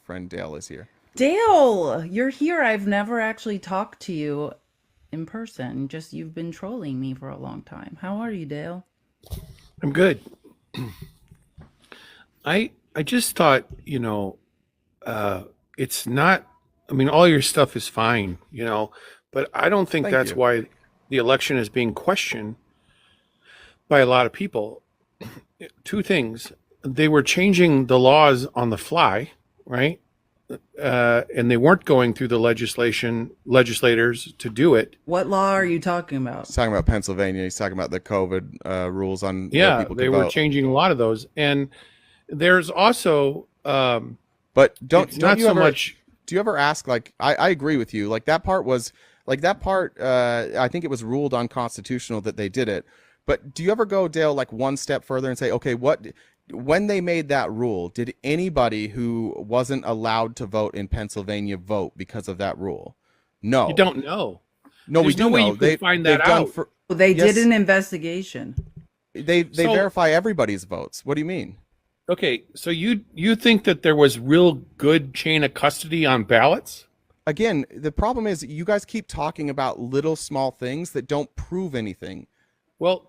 friend Dale is here. Dale, you're here. I've never actually talked to you in person. Just you've been trolling me for a long time. How are you, Dale? I'm good. I just thought, it's not. I mean, all your stuff is fine, but I don't think Thank that's you. why the election is being questioned by a lot of people. Two things: they were changing the laws on the fly, right? And they weren't going through the legislators to do it. What law are you talking about? He's talking about Pennsylvania. He's talking about the COVID rules on where Yeah, people they could were vote. changing a lot of those, and there's also But it's don't not you so ever much. do you ever ask, like, I agree with you, like that part was like that part I think it was ruled unconstitutional that they did it. But do you ever go, Dale, like one step further and say, okay, what when they made that rule, did anybody who wasn't allowed to vote in Pennsylvania vote because of that rule? You No. don't know. No, we There's no do way you know. could find They've that done out. for They did yes, an investigation. they So, verify everybody's votes. What do you mean? okay, so you think that there was real good chain of custody on ballots? Again, the problem is you guys keep talking about little small things that don't prove anything. Well,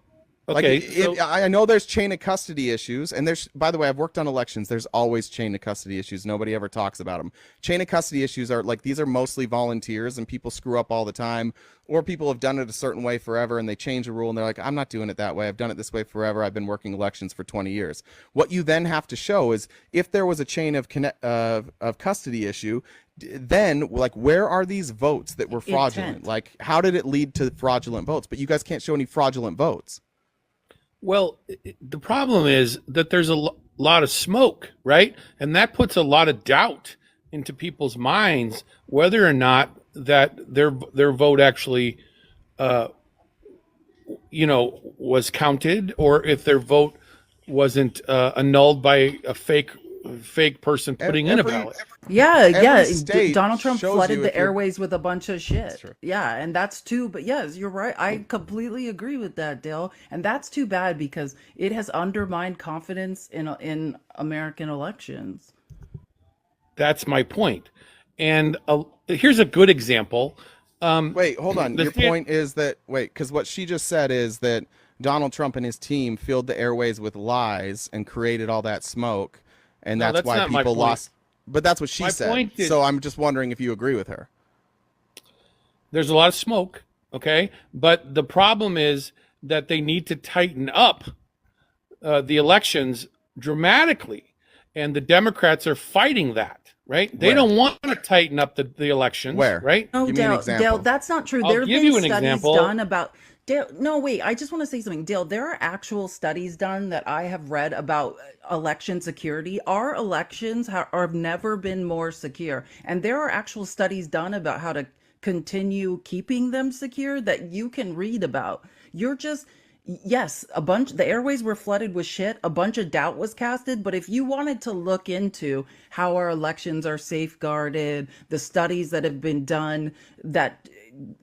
Like okay, so I know there's chain of custody issues, and there's, by the way, I've worked on elections. There's always chain of custody issues. Nobody ever talks about them. Chain of custody issues are like, these are mostly volunteers, and people screw up all the time, or people have done it a certain way forever, and they change a rule, and they're like, I'm not doing it that way. I've done it this way forever. I've been working elections for 20 years. What you then have to show is if there was a chain of custody issue, then like where are these votes that were fraudulent? Intent. Like how did it lead to fraudulent votes? But you guys can't show any fraudulent votes. well, the problem is that there's a lot of smoke, right? And that puts a lot of doubt into people's minds whether or not that their vote actually was counted, or if their vote wasn't annulled by a fake person putting in a Every ballot. Yeah, yeah. every state Donald Trump shows flooded you the if you're. airways with a bunch of That's shit. true. Yeah, and that's too. But yes, you're right. I completely agree with that, Dale. And that's too bad because it has undermined confidence in American elections. That's my point. And here's a good example. Wait, hold on. The Your state, point is that, wait, because what she just said is that Donald Trump and his team filled the airways with lies and created all that smoke, and no, that's that's why not my people point. lost. But that's what she My said. point is So I'm just wondering if you agree with her. there's a lot of smoke, okay? But the problem is that they need to tighten up the elections dramatically, and the Democrats are fighting that, right? They Where? don't want to tighten up the elections, Where? right? No, Give me an Dale, example. that's not true. I'll There have give been you an studies example. done about Dale. No, wait, I just want to say something. Dale, there are actual studies done that I have read about election security. Our elections have never been more secure. And there are actual studies done about how to continue keeping them secure that you can read about. You're just Yes, the airways were flooded with shit. A bunch of doubt was casted. But if you wanted to look into how our elections are safeguarded, the studies that have been done, that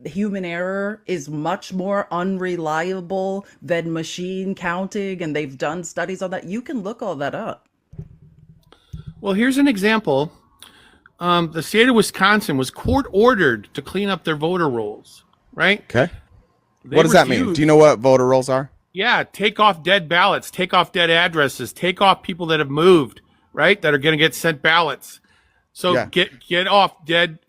human error is much more unreliable than machine counting, and they've done studies on that, you can look all that up. Well, here's an example. The state of Wisconsin was court ordered to clean up their voter rolls, right? Okay. They What does that mean? Do you refused. know what voter rolls are? Yeah, take off dead ballots, take off dead addresses, take off people that have moved, right? That are going to get sent ballots. So Yeah. get off dead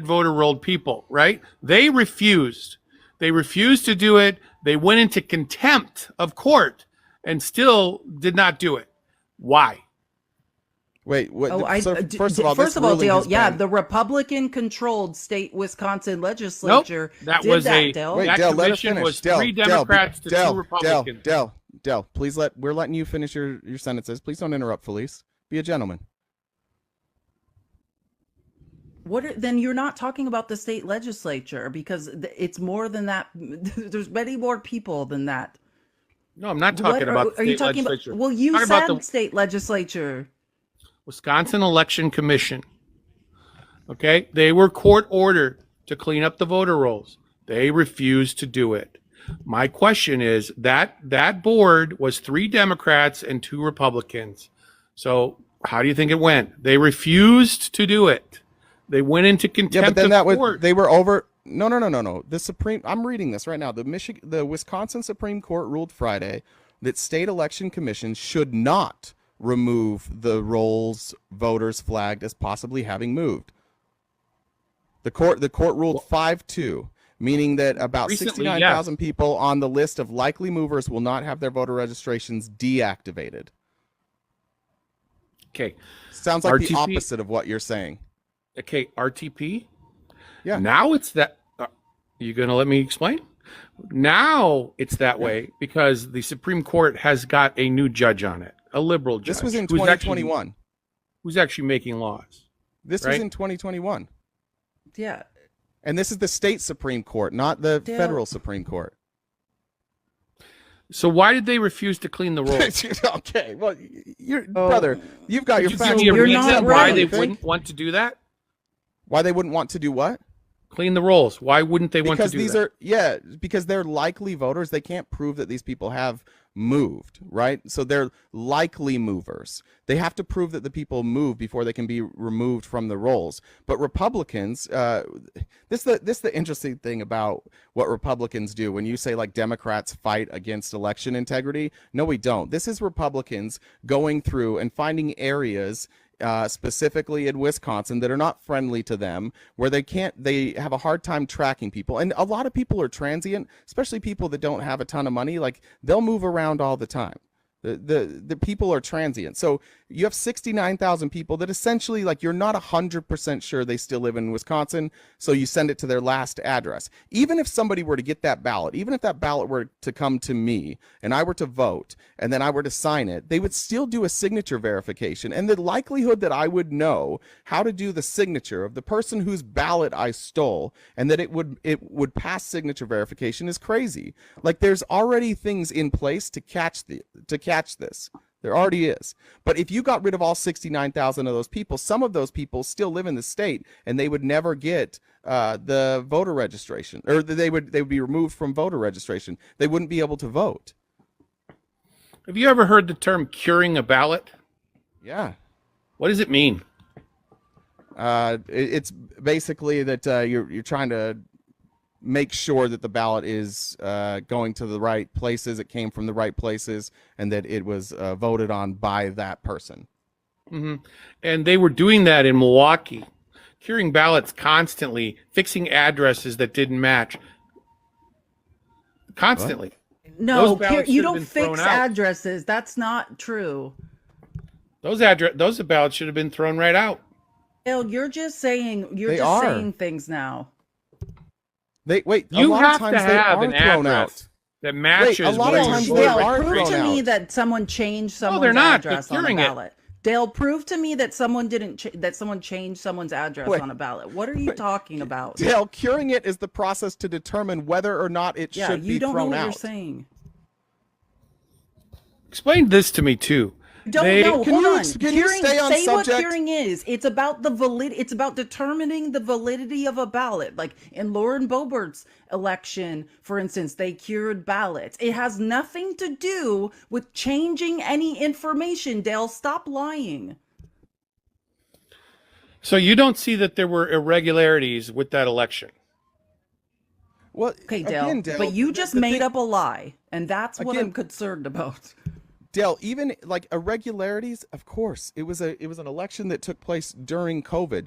voter rolled people, right? They refused. They refused to do it. They went into contempt of court and still did not do it. Why? Wait, what? Oh, So first of all, this ruling Dale, has yeah, been. the Republican-controlled state Wisconsin Nope. legislature That did was that, Dale. Wait, that Dale, let her commission finish. was Dale, three Democrats to two Dale, Republicans. Dale, please we're letting you finish your sentences. Please don't interrupt, Felice. Be a gentleman. Then you're not talking about the state legislature because it's more than that. There's many more people than that. No, I'm not What talking about the are you state talking about? legislature. Well, I'm you talking about said the state legislature. Wisconsin Election Commission. Okay, they were court ordered to clean up the voter rolls. They refused to do it. My question is that board was three Democrats and two Republicans. So How do you think it went? They refused to do it. They went into contempt Yeah, but then of court. they were over. No. I'm reading this right now. The Wisconsin Supreme Court ruled Friday that state election commissions should not remove the rolls voters flagged as possibly having moved. The court ruled 5-2, meaning that about Recently, 69,000 people on the list of likely movers will not have their voter registrations deactivated. Okay. Sounds like RTP the opposite of what you're saying. Okay, RTP. Yeah. Now it's that. You going to let me explain? Now it's that way because the Supreme Court has got a new judge on it, a liberal judge. This was in who's 2021. Who's actually making laws. This right? was in 2021. Yeah. And this is the state Supreme Court, not the Yeah. federal Supreme Court. So why did they refuse to clean the rolls? Okay, well, brother, you've got your Could you facts. give me a You're reason not why right. they wouldn't want to do that? Why they wouldn't want to do what? Clean the rolls. Why wouldn't they want to Because do these that? because they're likely voters. They can't prove that these people have moved, right? So they're likely movers. They have to prove that the people move before they can be removed from the rolls. But Republicans, this is the interesting thing about what Republicans do. When you say like Democrats fight against election integrity, no, we don't. This is Republicans going through and finding areas specifically in Wisconsin that are not friendly to them, where they have a hard time tracking people. And a lot of people are transient, especially people that don't have a ton of money. Like, they'll move around all the time. The people are transient. So you have 69,000 people that essentially, like, you're not 100% sure they still live in Wisconsin, so you send it to their last address. Even if somebody were to get that ballot, even if that ballot were to come to me and I were to vote and then I were to sign it, they would still do a signature verification. And the likelihood that I would know how to do the signature of the person whose ballot I stole and that it would pass signature verification is crazy. Like, there's already things in place to catch this. There already is. But if you got rid of all 69,000 of those people, some of those people still live in the state and they would never get the voter registration, or they would be removed from voter registration. They wouldn't be able to vote. Have you ever heard the term curing a ballot? Yeah. What does it mean? It's basically that you're trying to make sure that the ballot is going to the right places, it came from the right places, and that it was voted on by that person. Mm-hmm. And they were doing that in Milwaukee, curing ballots constantly, fixing addresses that didn't match. Constantly. No, Those ballots you should have don't been thrown fix out. addresses. That's not true. Those ballots should have been thrown right out. Bill, you're just saying They are. saying things now. A You lot of have times to they have are an thrown address out. that matches. a lot what of your times voter they Dale, are prove thrown to me out. that someone changed someone's they're not. They're address on a curing it. ballot. Dale, prove to me that someone that someone changed someone's address Wait. on a ballot. What are you talking about? Dale, curing it is the process to determine whether or not it Yeah, should you be don't know thrown what out. you're saying. Explain this to me too. Don't They- know. Can Hold you on. ex- can you stay on say what subject? curing is. It's about It's about determining the validity of a ballot. Like in Lauren Boebert's election, for instance, they cured ballots. It has nothing to do with changing any information. Dale, stop lying. So you don't see that there were irregularities with that election? Well, Okay, Dale. again, Dale, But you just the made thing- up a lie, and that's what Again- I'm concerned about. Dale, even like irregularities, of course, it was an election that took place during COVID.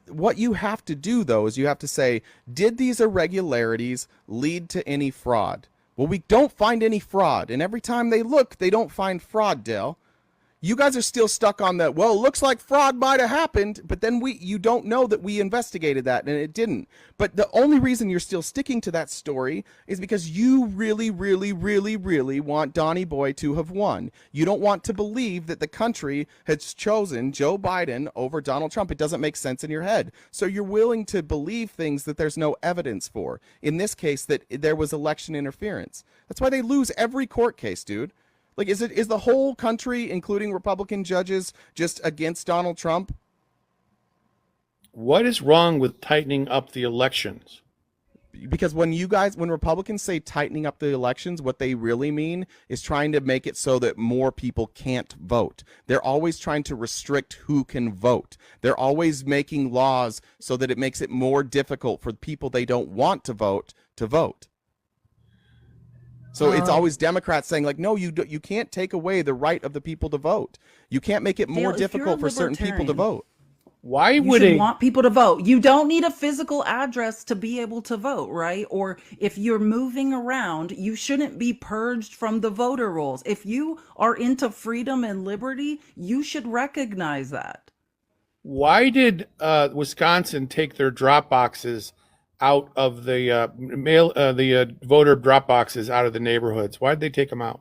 What you have to do though is you have to say, did these irregularities lead to any fraud? Well, we don't find any fraud, and every time they look, they don't find fraud, Dale. You guys are still stuck on that. Well, it looks like fraud might have happened, but then you don't know that we investigated that and it didn't. But the only reason you're still sticking to that story is because you really, really, really, really want Donnie Boy to have won. You don't want to believe that the country has chosen Joe Biden over Donald Trump. It doesn't make sense in your head. So you're willing to believe things that there's no evidence for. In this case, that there was election interference. That's why they lose every court case, dude. Like, is the whole country, including Republican judges, just against Donald Trump? What is wrong with tightening up the elections? Because when Republicans say tightening up the elections, what they really mean is trying to make it so that more people can't vote. They're always trying to restrict who can vote. They're always making laws so that it makes it more difficult for people they don't want to vote to vote. So it's always Democrats saying, like, no, you can't take away the right of the people to vote. You can't make it more Dale, difficult for certain people to vote. Why You would should a want people to vote. You don't need a physical address to be able to vote, right? Or if you're moving around, you shouldn't be purged from the voter rolls. If you are into freedom and liberty, you should recognize that. why did Wisconsin take their drop boxes out of the voter drop boxes out of the neighborhoods? Why did they take them out?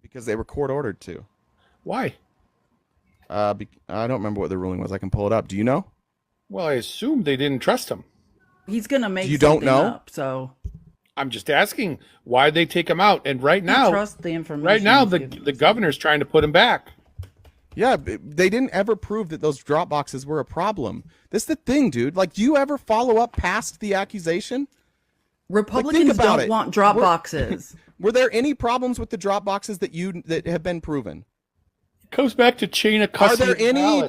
Because they were court ordered to. Why? I don't remember what the ruling was. I can pull it up. Do you know? Well, I assume they didn't trust them. He's gonna make You don't something know? up, so I'm just asking why they take them out. And right I now, trust the information. right now, he's the giving us. governor's trying to put them back. Yeah, they didn't ever prove that those drop boxes were a problem. This is the thing, dude. Like, do you ever follow up past the accusation? Republicans about don't it. want drop We're- boxes. Were there any problems with the drop boxes that have been proven? It goes back to chain of custody.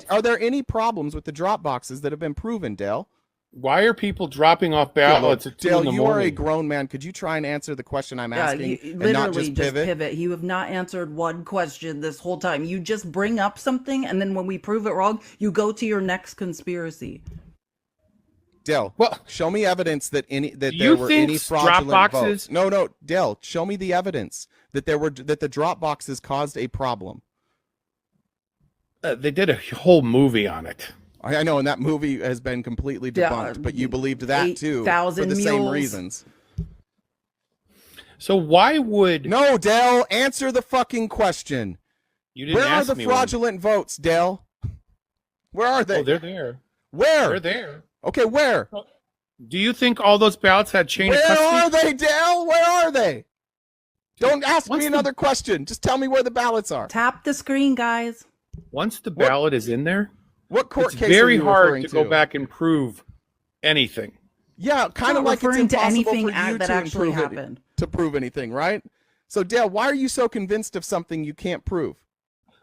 Are there any problems with the drop boxes that have been proven, Dale? Why are people dropping off ballots at 2 in Dale, the you are a morning? grown man. Could you try and answer the question I'm Yeah, asking you and literally not just pivot? You have not answered one question this whole time. You just bring up something, and then when we prove it wrong, you go to your next conspiracy. Dale, Well, show me evidence that you there were think any drop fraudulent boxes- votes. No, Dale, show me the evidence that the drop boxes caused a problem. They did a whole movie on it. I know, and that movie has been completely Yeah, debunked, but you believed that too for 8,000 the same mules. reasons. So why would No, Dale, answer the fucking question. you didn't Where are ask the me fraudulent votes, Dale? Where are one? they? Oh, they're there. Where? They're there. Okay, where? Do you think all those ballots had chain of Where are custody? they, Dale? Where are they? Don't ask Once me the- another question. Just tell me where the ballots are. Tap the screen, guys. Once the ballot is in there, What court it's case very are you hard referring to go back and prove anything. Yeah, kind not of like it's referring to impossible anything for you that to actually improve happened. to prove anything, right? So, Dale, why are you so convinced of something you can't prove?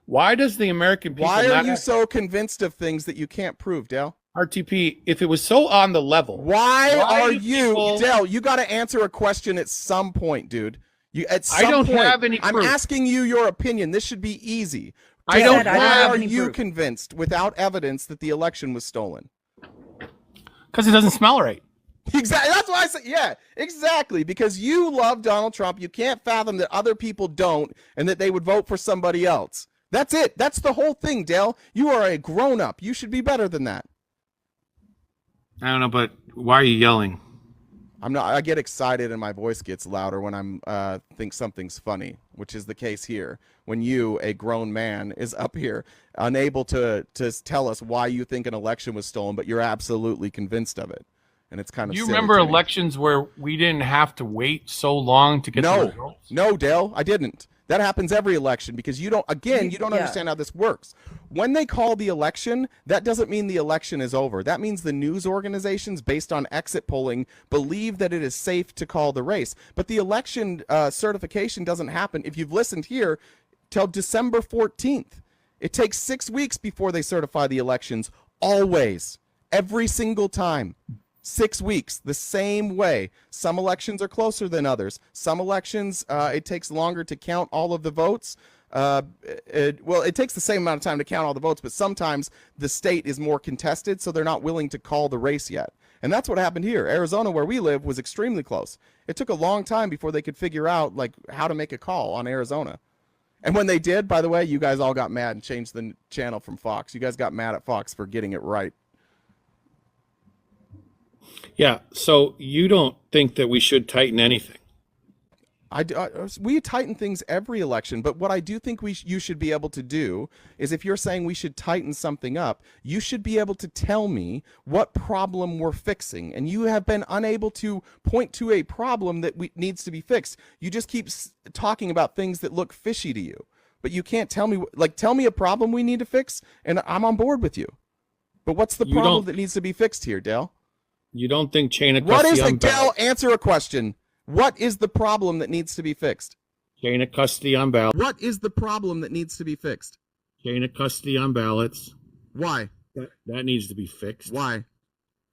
Why does the American people Why are not you have so convinced of things that you can't prove, Dale? RTP? If it was so on the level, Why are do you, people- Dale? You got to answer a question at some point, dude. You at some I don't point, have any I'm proof. asking you your opinion. This should be easy. I Dale, don't said I don't why have are any you proof. convinced without evidence that the election was stolen? because it doesn't smell right. Exactly. That's why I said, yeah, exactly. Because you love Donald Trump. You can't fathom that other people don't and that they would vote for somebody else. That's it. That's the whole thing, Dale. You are a grown up. You should be better than that. I don't know, but why are you yelling? I'm not. I get excited and my voice gets louder when I'm think something's funny, which is the case here. When you, a grown man, is up here unable to tell us why you think an election was stolen, but you're absolutely convinced of it, and it's kind of. Do you silly remember to me. elections where we didn't have to wait so long to get the No, results? no, Dale, I didn't. That happens every election because you don't. Again, you don't Yeah. understand how this works. When they call the election, that doesn't mean the election is over. That means the news organizations, based on exit polling, believe that it is safe to call the race. But the election certification doesn't happen. If you've listened here, till December 14th. It takes 6 weeks before they certify the elections. Always, every single time. 6 weeks, the same way. Some elections are closer than others. Some elections, it takes longer to count all of the votes. It takes the same amount of time to count all the votes, but sometimes the state is more contested, so they're not willing to call the race yet. And that's what happened here. Arizona, where we live, was extremely close. It took a long time before they could figure out like how to make a call on Arizona. And when they did, by the way, you guys all got mad and changed the channel from Fox. You guys got mad at Fox for getting it right. Yeah, so you don't think that we should tighten anything? We tighten things every election, but what I do think you should be able to do is, if you're saying we should tighten something up, you should be able to tell me what problem we're fixing. And you have been unable to point to a problem that needs to be fixed. You just keep talking about things that look fishy to you, but you can't tell me, tell me a problem we need to fix, and I'm on board with you. But what's the You problem don't- that needs to be fixed here, Dale? You don't think chain of What custody is on the Dell? ballot? Answer a question. What is the problem that needs to be fixed? Chain of custody on ballot. What is the problem that needs to be fixed? Chain of custody on ballots. Why? That needs to be fixed. Why?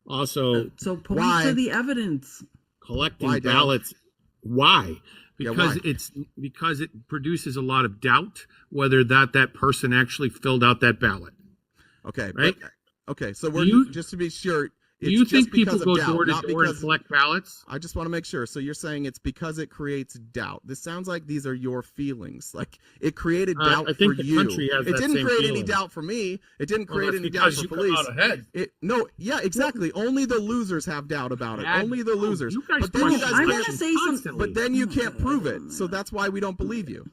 Also, So point Why? to the evidence. collecting Why, Dale? ballots. Why? Yeah, Because why? because it produces a lot of doubt whether that person actually filled out that ballot. Okay. Right? Okay. So we're just to be sure. Do you It's just think people because of go doubt, door to not door and because. collect ballots? I just want to make sure. So you're saying it's because it creates doubt. This sounds like these are your feelings. Like it created doubt I think for the you. country has It that didn't same create any feeling. doubt for me. It didn't Well, create that's any doubt because for you come police. out ahead. No, yeah, exactly. Only the losers have doubt about it. Dad, Only the losers. you guys But then you question guys I can't. want to say something. constantly. But then you can't prove it. So that's why we don't believe you.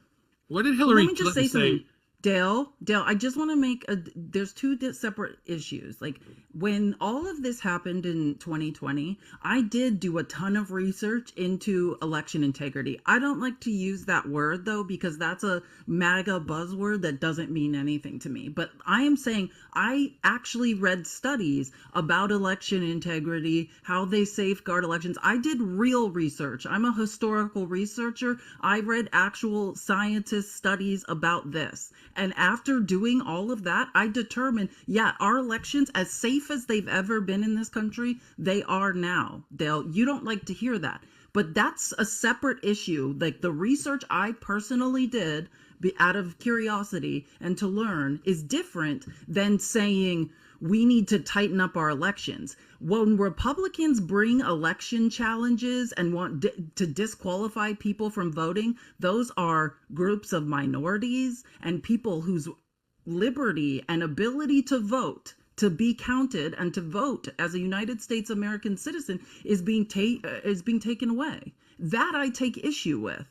What did Hillary Let me just Clinton say say? something. Dale, I just want to make there's two separate issues. Like when all of this happened in 2020, I did do a ton of research into election integrity. I don't like to use that word though, because that's a MAGA buzzword that doesn't mean anything to me. But I am saying I actually read studies about election integrity, how they safeguard elections. I did real research. I'm a historical researcher. I read actual scientist studies about this. And after doing all of that, I determined, yeah, our elections, as safe as they've ever been in this country, they are now. You don't like to hear that. But that's a separate issue. Like the research I personally did out of curiosity and to learn is different than saying we need to tighten up our elections. When Republicans bring election challenges and want to disqualify people from voting, those are groups of minorities and people whose liberty and ability to vote, to be counted and to vote as a United States American citizen is being taken away. That I take issue with.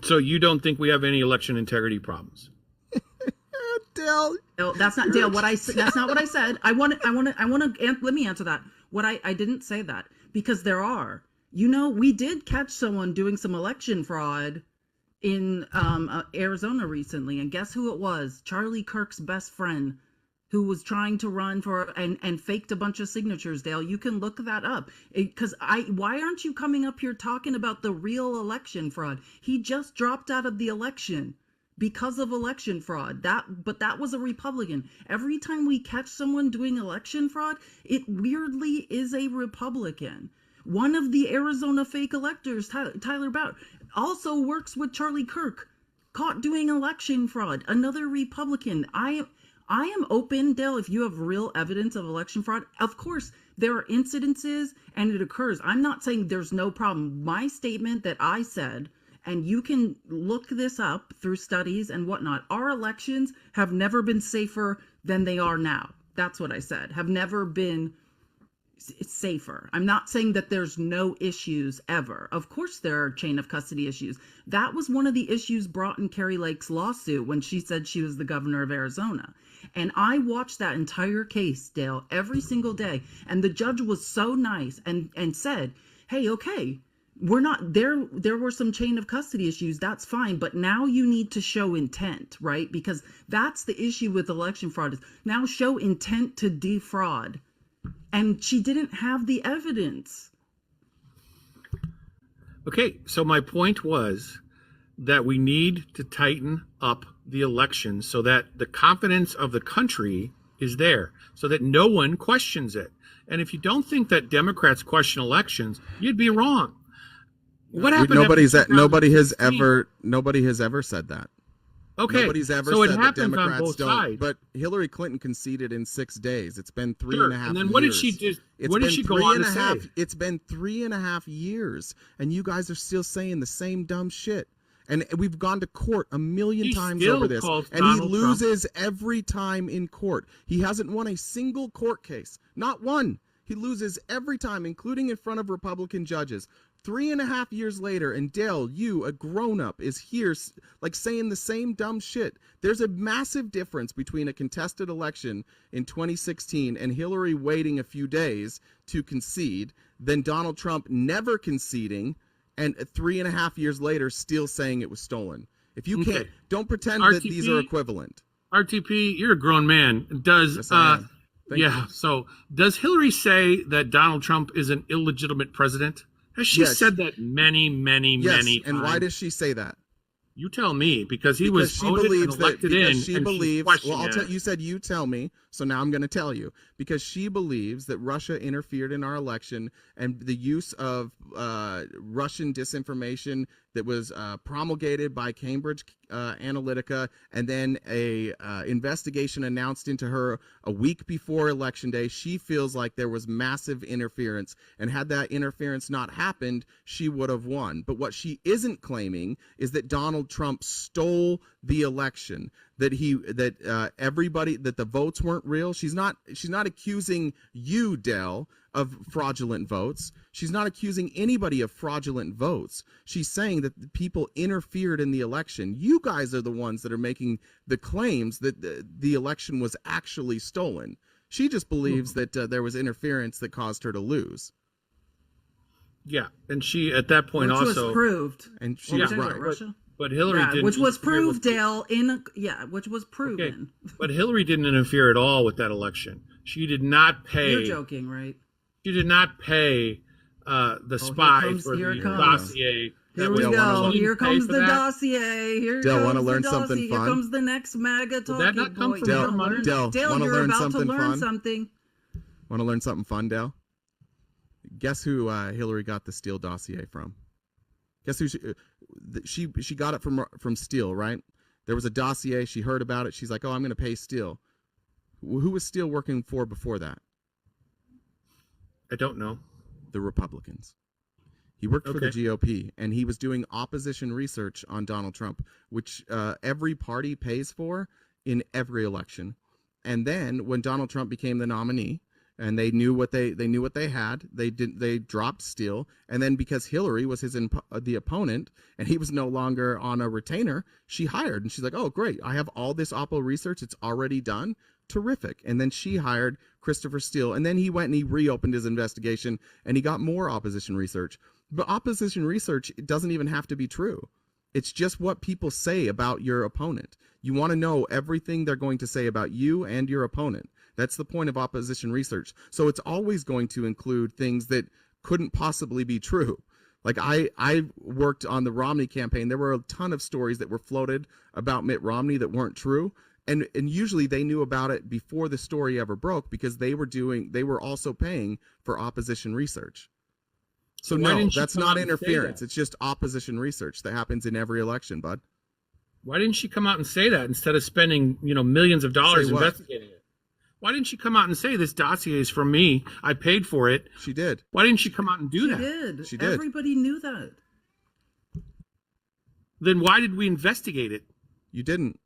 So you don't think we have any election integrity problems? Dale. No, that's not Dale. That's not what I said. I want to. Let me answer that. I didn't say that because there are. We did catch someone doing some election fraud in Arizona recently, and guess who it was? Charlie Kirk's best friend, who was trying to run for and faked a bunch of signatures. Dale, you can look that up. Why aren't you coming up here talking about the real election fraud? He just dropped out of the election because of election fraud. But that was a Republican. Every time we catch someone doing election fraud, it weirdly is a Republican. One of the Arizona fake electors, Tyler Bauer, also works with Charlie Kirk, caught doing election fraud. Another Republican. I am open, Dale, if you have real evidence of election fraud. Of course, there are incidences and it occurs. I'm not saying there's no problem. My statement that I said, and you can look this up through studies and whatnot, our elections have never been safer than they are now. That's what I said. Have never been safer. I'm not saying that there's no issues ever. Of course there are chain of custody issues. That was one of the issues brought in Carrie Lake's lawsuit when she said she was the governor of Arizona. And I watched that entire case, Dale, every single day. And the judge was so nice and said, hey, okay, we're not there were some chain of custody issues, that's fine, but now you need to show intent, right? Because that's the issue with election fraud, is now show intent to defraud. And she didn't have the evidence. Okay, so my point was that we need to tighten up the election so that the confidence of the country is there, so that no one questions it. And if you don't think that Democrats question elections, you'd be wrong. What happened? Nobody has ever said that. Okay, Nobody's ever so it said that happens on Democrats both don't. sides. But Hillary Clinton conceded in 6 days. It's been three Sure. and a half And then years. what did she do? What did she go on to say? It's been 3.5 years, and you guys are still saying the same dumb shit. And we've gone to court a million times still over this, calls and he Donald loses every time in court. He hasn't won a single court case, not one. He loses every time, including in front of Republican judges. 3.5 years later, and Dale, you, a grown-up, is here like saying the same dumb shit. There's a massive difference between a contested election in 2016 and Hillary waiting a few days to concede than Donald Trump never conceding and 3.5 years later still saying it was stolen. If you don't pretend that these are equivalent. RTP, you're a grown man. Yes, I am. Thank you. Yeah. So does Hillary say that Donald Trump is an illegitimate president? Has she Yes. said that many, many, Yes. many times? And why does she say that? You tell me, because he Because was she voted and believes that elected in, because she and she's believes. Well, questioning I'll tell it. you said you tell me, so now I'm going to tell you because she believes that Russia interfered in our election and the use of Russian disinformation that was promulgated by Cambridge Analytica, and then a investigation announced into her a week before Election Day. She feels like there was massive interference, and had that interference not happened, she would have won. But what she isn't claiming is that Donald Trump stole the election, that everybody, that the votes weren't real. She's not accusing you, Dell, of fraudulent votes. She's not accusing anybody of fraudulent votes. She's saying that the people interfered in the election. You guys are the ones that are making the claims that the election was actually stolen. She just believes that there was interference that caused her to lose. Yeah, and she at that point which also was proved. And she What was was it, right. Russia? But Hillary Yeah, didn't. which was interfere proved, with- Dale, which was proven. Okay. But Hillary didn't interfere at all with that election. She did not pay. You're joking, right? She did not pay the spy for here the it comes. dossier. Here we we Dale, go. wanna- Here Pay comes for the that? dossier. Here Dale, comes wanna the learn dossier. something Here fun? comes the next MAGA Did that talking not come point. from Dale, her mother? Dale, wanna you're learn about something to learn fun? something. Want to learn something fun, Dale? Guess who Hillary got the Steele dossier from? Guess who she got it from Steele, right? There was a dossier. She heard about it. She's like, "Oh, I'm going to pay Steele." Who was Steele working for before that? I don't know. The Republicans. He worked for the Okay. GOP, and he was doing opposition research on Donald Trump, which every party pays for in every election. And then when Donald Trump became the nominee, and they knew what they had, they dropped Steele, and then because Hillary was the opponent and he was no longer on a retainer, she hired, and she's like, "Oh, great, I have all this Oppo research, it's already done, terrific." And then she hired Christopher Steele, and then he went and he reopened his investigation and he got more opposition research. But opposition research doesn't even have to be true. It's just what people say about your opponent. You want to know everything they're going to say about you and your opponent. That's the point of opposition research. So it's always going to include things that couldn't possibly be true. Like I worked on the Romney campaign. There were a ton of stories that were floated about Mitt Romney that weren't true. And usually they knew about it before the story ever broke because they were also paying for opposition research. So Why no, didn't she that's come not out and say interference. that? It's just opposition research that happens in every election, bud. Why didn't she come out and say that instead of spending, millions of dollars Say what? investigating it? Why didn't she come out and say this dossier is from me? I paid for it. She did. Why didn't she come out and do She that? did. She did. Everybody knew that. Then why did we investigate it? You didn't.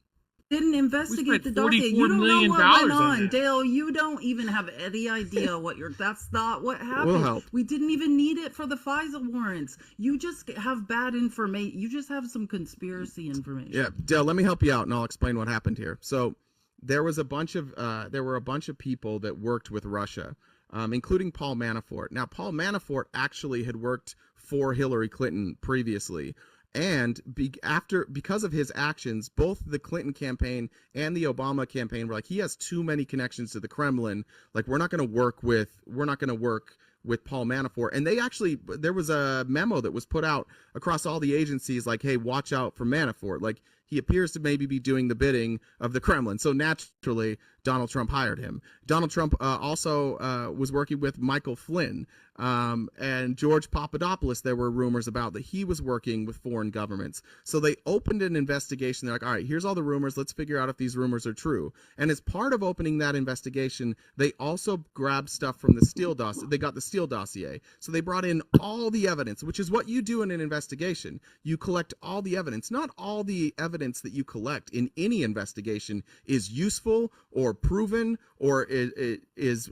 Didn't investigate the spent dossier. $44 You don't know million what went on on, that. Dale. You don't even have any idea what you're. That's not what happened. We'll help. We didn't even need it for the FISA warrants. You just have bad information. You just have some conspiracy information. Yeah, Dale, let me help you out, and I'll explain what happened here. So there were a bunch of people that worked with Russia, including Paul Manafort. Now, Paul Manafort actually had worked for Hillary Clinton previously. And because of his actions, both the Clinton campaign and the Obama campaign were like, he has too many connections to the Kremlin. Like, we're not going to work with Paul Manafort. And there was a memo that was put out across all the agencies like, hey, watch out for Manafort. Like, he appears to maybe be doing the bidding of the Kremlin. So naturally, Donald Trump hired him. Donald Trump also was working with Michael Flynn and George Papadopoulos. There were rumors about that he was working with foreign governments. So they opened an investigation. They're like, all right, here's all the rumors. Let's figure out if these rumors are true. And as part of opening that investigation, they also grabbed stuff from the Steele dossier. They got the Steele dossier. So they brought in all the evidence, which is what you do in an investigation. You collect all the evidence. Not all the evidence that you collect in any investigation is useful or proven or is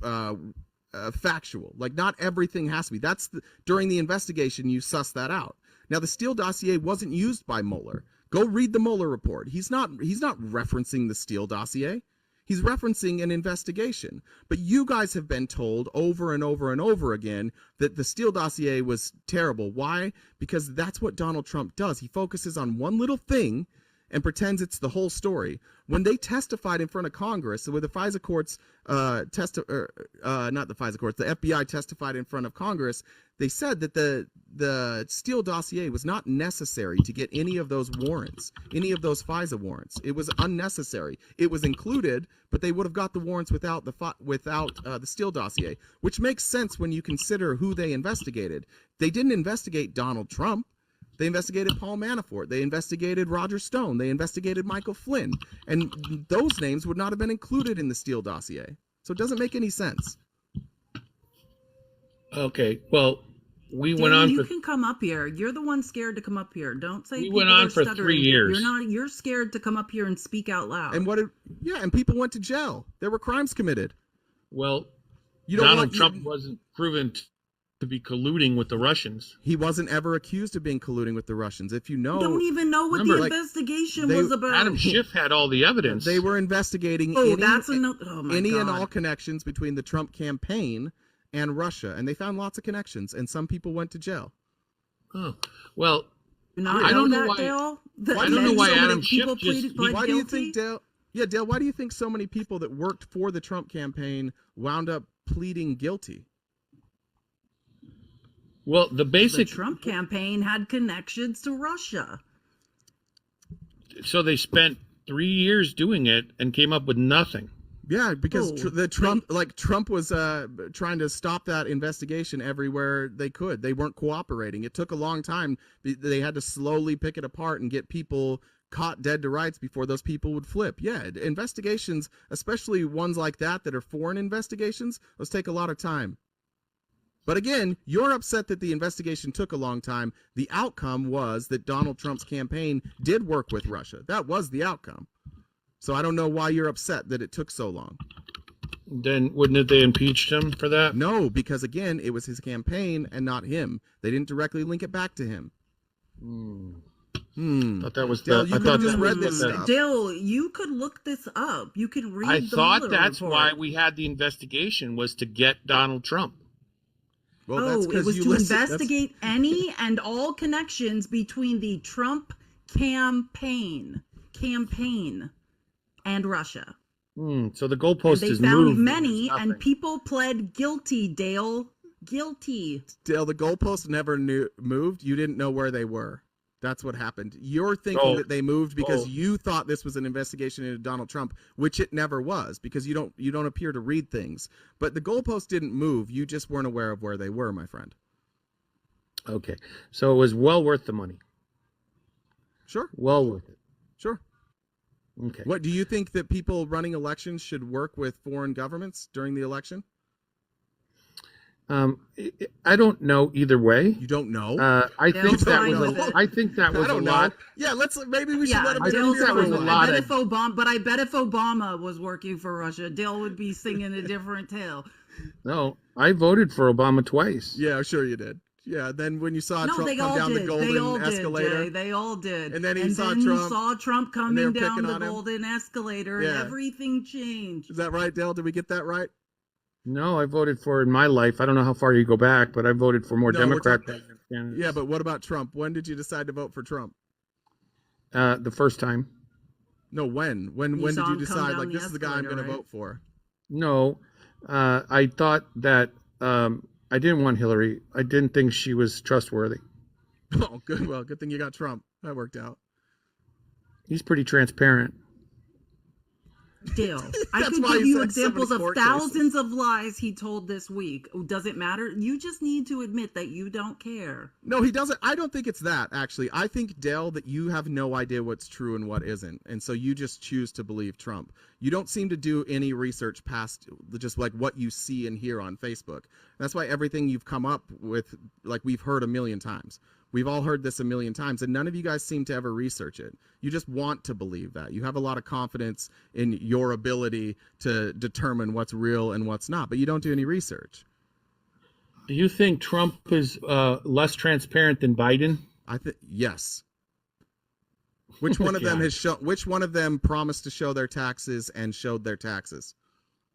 factual. Like, not everything has to be. During the investigation, you suss that out. Now, the Steele dossier wasn't used by Mueller. Go read the Mueller report. He's not referencing the Steele dossier. He's referencing an investigation. But you guys have been told over and over and over again that the Steele dossier was terrible. Why? Because that's what Donald Trump does. He focuses on one little thing, and pretends it's the whole story. When they testified in front of Congress, so with the FISA courts, not the FISA courts, the FBI testified in front of Congress, they said that the Steele dossier was not necessary to get any of those warrants, any of those FISA warrants. It was unnecessary. It was included, but they would have got the warrants without the Steele dossier, which makes sense when you consider who they investigated. They didn't investigate Donald Trump. They investigated Paul Manafort. They investigated Roger Stone. They investigated Michael Flynn. And those names would not have been included in the Steele dossier. So it doesn't make any sense. Okay, well, we Dan, went on you for can come up here. You're the one scared to come up here. Don't say we people went on are for stuttering. 3 years. You're scared to come up here and speak out loud. And and people went to jail. There were crimes committed. Well, You don't Donald want- Trump wasn't proven to be colluding with the Russians. He wasn't ever accused of being colluding with the Russians. If you know, don't even know what remember, the like, investigation they- was about. Adam Schiff had all the evidence. they were investigating Oh, any, that's another. Oh my any God. and all connections between the Trump campaign and Russia, and they found lots of connections, and some people went to jail. Oh, well, You not I don't know that, why- Dale? That I don't know why so many Adam Schiff people just- pled Why do you guilty? think Dale? Yeah, Dale. Why do you think so many people that worked for the Trump campaign wound up pleading guilty? well, the The basic. Trump campaign had connections to Russia. So they spent 3 years doing it and came up with nothing. Yeah, because Oh, Trump was trying to stop that investigation everywhere they could. They weren't cooperating. It took a long time. They had to slowly pick it apart and get people caught dead to rights before those people would flip. Yeah, investigations, especially ones like that are foreign investigations, those take a lot of time. But again, you're upset that the investigation took a long time. The outcome was that Donald Trump's campaign did work with Russia. That was the outcome. So I don't know why you're upset that it took so long. Then wouldn't they impeached him for that? No, because again, it was his campaign and not him. They didn't directly link it back to him. Thought that was Dale, the. you I could've thought just that read was this the- stuff. Dale, you could look this up. You can read I the thought Mueller that's report. why we had the investigation was to get Donald Trump. Well, Oh, that's it 'cause was you to listen- that's- investigate any and all connections between the Trump campaign and Russia. So the goalpost They is found moved. many, There's and nothing. people pled guilty, Dale. Guilty. Dale, the goalposts never moved. You didn't know where they were. That's what happened. You're thinking that they moved because you thought this was an investigation into Donald Trump, which it never was, because you don't appear to read things. But the goalposts didn't move. You just weren't aware of where they were, my friend. Okay, so it was well worth the money. Sure, Well worth it. sure. Okay. What do you think that people running elections should work with foreign governments during the election? I don't know either way. You don't know. I They'll think that find was. with it. I think that was I a don't know. lot. Yeah, maybe we should let him. I get think here that for was a a while. lot. I bet if Obama was working for Russia, Dale would be singing a different tale. No, I voted for Obama twice. Yeah, sure you did. Yeah, then when you saw No, Trump they come all down did. the golden They all escalator, did, Jay. They all did. And then you saw Trump and they were coming down picking the on him. golden escalator, Yeah. and everything changed. is that right, Dale? Did we get that right? No, I voted for in my life. I don't know how far you go back, but I voted for more No, we're Democrat talking- candidates. Yeah, but what about Trump? When did you decide to vote for Trump? The first time. No, when? When You did saw you him come decide down like the this is the guy I'm going to escalator, vote for? No, I thought that I didn't want Hillary. I didn't think she was trustworthy. Oh, good. Well, good thing you got Trump. That worked out. He's pretty transparent. Dale, I That's could why give he you said so many examples of court cases. thousands of lies he told this week. Does it matter? You just need to admit that you don't care. No, he doesn't. I don't think it's that, actually. I think, Dale, that you have no idea what's true and what isn't. And so you just choose to believe Trump. You don't seem to do any research past just like what you see and hear on Facebook. That's why everything you've come up with, like we've heard a million times. We've all heard this a million times, and none of you guys seem to ever research it. You just want to believe that. You have a lot of confidence in your ability to determine what's real and what's not, but you don't do any research. Do you think Trump is less transparent than Biden? I think yes. Which one of them Yeah. has shown? Which one of them promised to show their taxes and showed their taxes?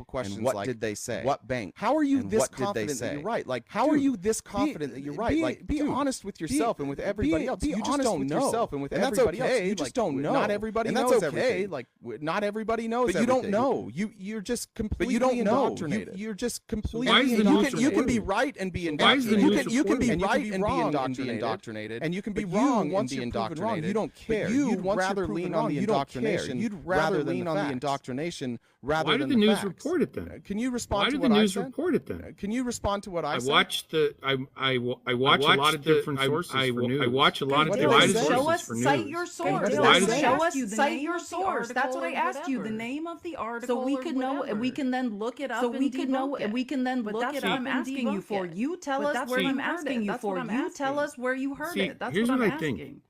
simple questions what like, did they say? What bank? How are you And this what did they confident that say? you're right? Like, How dude, are you this confident that you're right? Like, be dude, honest with yourself and with everybody else. Be You just honest don't with know. yourself and with And that's everybody okay. else. You Like, just don't know. not everybody and knows that's okay. everything. Like, not everybody knows. But you don't everything. know. You're just completely But you don't know. indoctrinated. You're just completely. why is the news you can be reporting? right and be Why is the indoctrinated. news You can be reporting? right and be indoctrinated. And you can be wrong once you're proven wrong. You don't care. You'd rather lean on the indoctrination. You'd rather lean on the indoctrination rather Why than did the news facts. report it then? Can you respond Why to did what the I news said? report it then? Can you respond to what I said? I watch a lot of different sources for news. I watch a lot of What did I divided say? Show sources us, for cite news. your source. Why does- Show us, You the cite name your of the source. That's what I article or asked you. The whatever. name of the So article. we could know, whatever. we can then look it up. So and we could know, debunk it. we can then But look that's it what up I'm and asking you debunk for. it. You tell But us that's where what I'm you heard asking it. you That's for. what I'm You tell asking. us where you heard See, it. That's here's what I'm what I think. asking.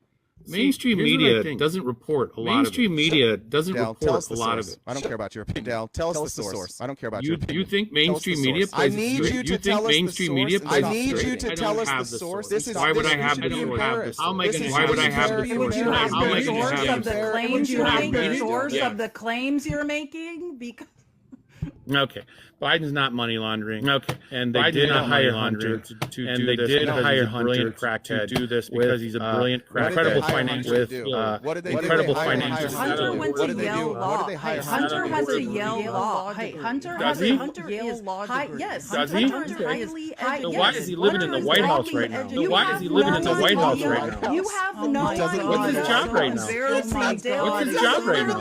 Mainstream media doesn't report a lot of it. Mainstream media doesn't report a lot of it. I don't care about your opinion. Dale, tell us the source. I don't care about your opinion. You think mainstream media? I need you to tell us the source. I need you to tell us the source. This is why would I have the source? How am I going to? Why would I have the source? Would you have How am I the going to source have of the the claims you're making? The source of the claims you're making? Because Okay, Biden's not money laundering. Okay, and they did not hire Hunter to do this. They did hire Hunter to do this because he's a brilliant, incredible financial incredible financial. Hunter went to Yale Law. Hunter has a Yale Law. Hey, Hunter has a Yale Law degree. Yes, does he? So why is he living in the White House right now? Why is he living in the White House right now? You have no idea. What's his job right now? What's his job right now?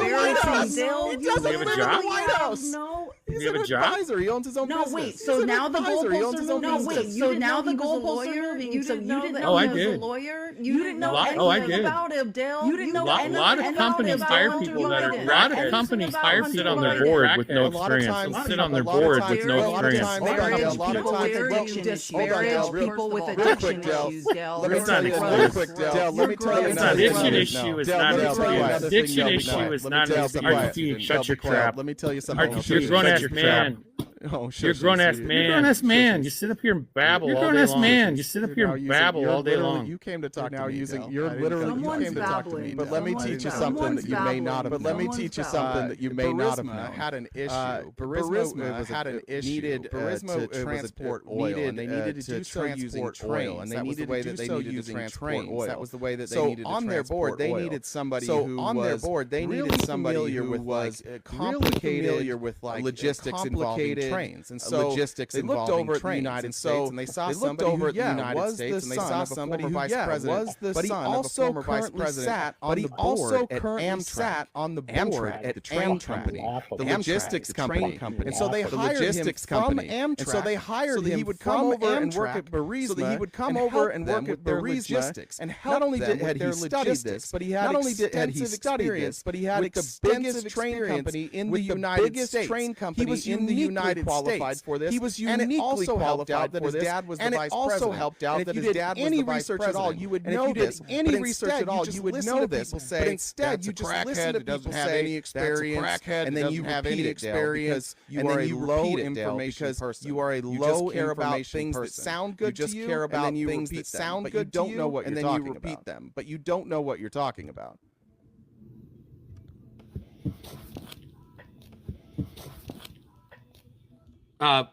He doesn't live in the White House. No. He's an advisor. He owns his own business. No, wait. So now the goalposts are moving. No, wait. So now the goalposts are moving. You didn't know that he was a lawyer. You didn't know anything about him, Dale. You didn't know anything about him. A lot of companies hire people that are. A lot of companies hire people on their board with no experience. Sit on their board with no experience. A lot of times you disparage people with addiction issues, Dale. Let me tell you addiction issue is not an addiction issue is not an shut your crap. Let me tell you something. You're a grown-ass man. Oh, you're a grown-ass man. You're a grown-ass man. You sit up here and babble all day long. You sit up here and babble all day long. You came to talk to me. You're literally you came to talk to me. But let me teach you something that you may not have. But let me teach you something that you may not have known. Had an issue. Burisma had an issue. Needed to transport oil, and they needed to do so using oil, and they needed to do so using trains. That was the way that they needed to transport oil. So on their board, they needed somebody who was really familiar with logistics involving trains, and so they looked over at the United States and they saw somebody who United States and they saw somebody who vice president, but he also currently sat on the board at Amtrak, on the board at the train company, the logistics company, and so they hired him from Amtrak, and so they hired him. He would come over and work at Burisma, so that he would come over and work at their logistics, and not only had he studied this, but he had extensive experience, but he had extensive train company in the United States. He was in the United qualified for this. He was uniquely qualified that his dad was the vice president. And it also helped out that his dad was the vice president. Any research at all, you would know this. Any research at all, you would know this. But instead, you just listen to people say, "That's a crackhead," and then you have any experience, and then you low information because you are a low care about things that sound good to you. You just care about things that sound good to you, and then you repeat them. But you don't know what you're talking about.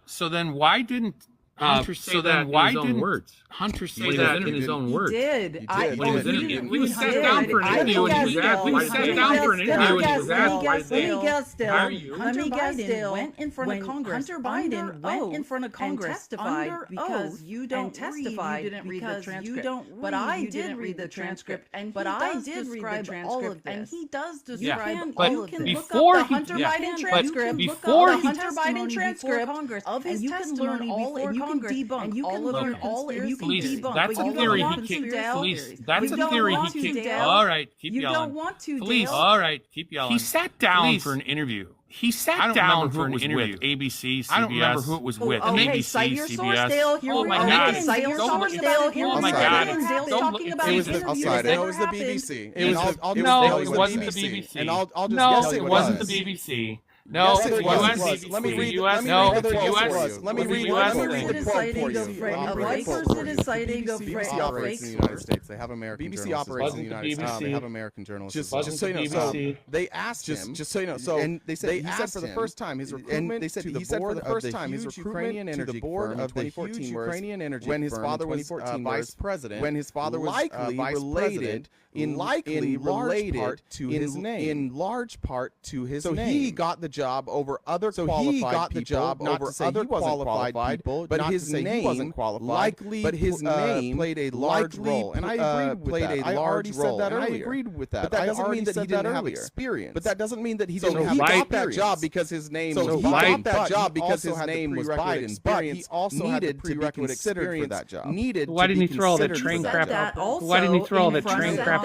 So then why didn't Hunter say that in his own words? Hunter say that in his own words. He did. He was sat down for an interview and he was asked. He sat down for an interview and he was asked. Let me guess, Dale. Hunter Biden went in front of Congress. Hunter Biden went in front of Congress and testified because you don't read the transcript. But I did read the transcript, but I did read the transcript, and he does describe all of this. Before the Hunter Biden transcript, before the Hunter Biden transcript of his testimony before Congress, and you can learn all, and you can debunk. That's a theory he kicked. Please, that's a theory he kicked. All right, keep yelling. You don't want to, please. All right, keep yelling. He sat down for an interview. He sat down for an interview with ABC, CBS. I don't remember who it was with. Okay, ABC, cite your source, CBS. Dale. Here we go. Cite your source, Dale. Here we go. Dale's talking about his interview. It was the BBC. No, it wasn't the BBC. And I'll just no, guess it wasn't the BBC. No, yes, it was. Let me read the quote for you. A white person is citing a BBC operates in the United States. They have American journalists. BBC operates in the United States. They have American journalists. Just so you know, so they asked him. Just so you know, so and they said he said for the first time his recruitment. They said he said for the first time his recruitment to the board of the huge Ukrainian energy when his father was vice president. When his father was likely related in large part to his name. In large part to his name. So he got the job over other qualified people. Not to say he wasn't qualified people, but his name wasn't qualified. Likely, but his name played a large role, and I agreed with that. I already said that earlier. I agreed with that. But that doesn't mean that he didn't have experience. But that doesn't mean that he didn't have experience. He got that job because his name was Biden. He got that job because his name was Biden. But he also needed to be considered for that job. Why didn't he throw all that train crap out? Why didn't he throw all that train crap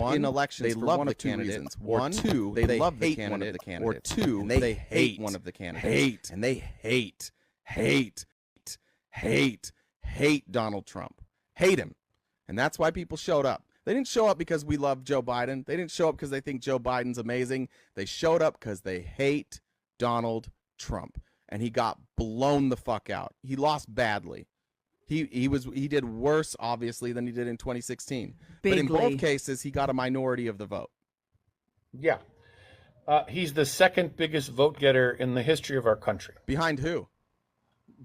One, in elections they love the candidate. One, two, they love the candidate. One of the candidates. Or two, they hate one of the candidates. And they hate Donald Trump. Hate him. And that's why people showed up. They didn't show up because we love Joe Biden. They didn't show up because they think Joe Biden's amazing. They showed up because they hate Donald Trump. And he got blown the fuck out. He lost badly. He did worse, obviously, than he did in 2016. But in both cases, he got a minority of the vote. Yeah. He's the second biggest vote getter in the history of our country. Behind who?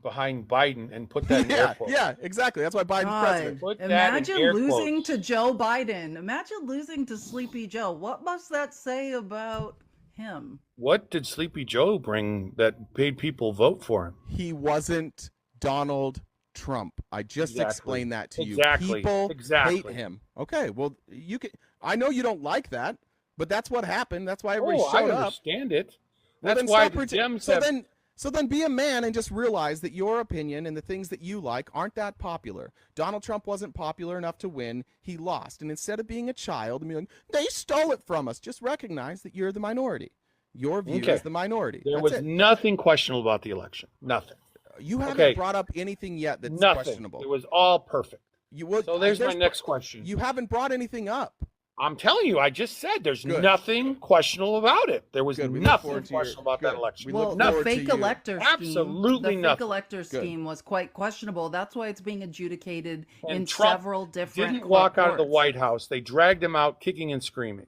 Behind Biden, and put that in air quotes. Yeah, exactly. That's why Biden's president. Imagine losing to Joe Biden. Imagine losing to Sleepy Joe. What must that say about him. What did Sleepy Joe bring that made people vote for him? He wasn't Donald Trump. I just explained that to you. People hate him. Okay, well, you can. I know you don't like that, but that's what happened. That's why everybody showed up. I understand it. Well, That's why the Dems have... So then be a man and just realize that your opinion and the things that you like aren't that popular. Donald Trump wasn't popular enough to win. He lost. And instead of being a child and being like, they stole it from us, just recognize that you're the minority. Your view is the minority. There was nothing questionable about the election. Nothing. You haven't brought up anything yet that's questionable. It was all perfect. So there's my next question. You haven't brought anything up. I'm telling you, I just said there's nothing questionable about it. There was nothing questionable about that election. Well, the fake elector scheme, absolutely the fake elector scheme was quite questionable. That's why it's being adjudicated in Trump several different didn't walk out of the White House. They dragged him out kicking and screaming.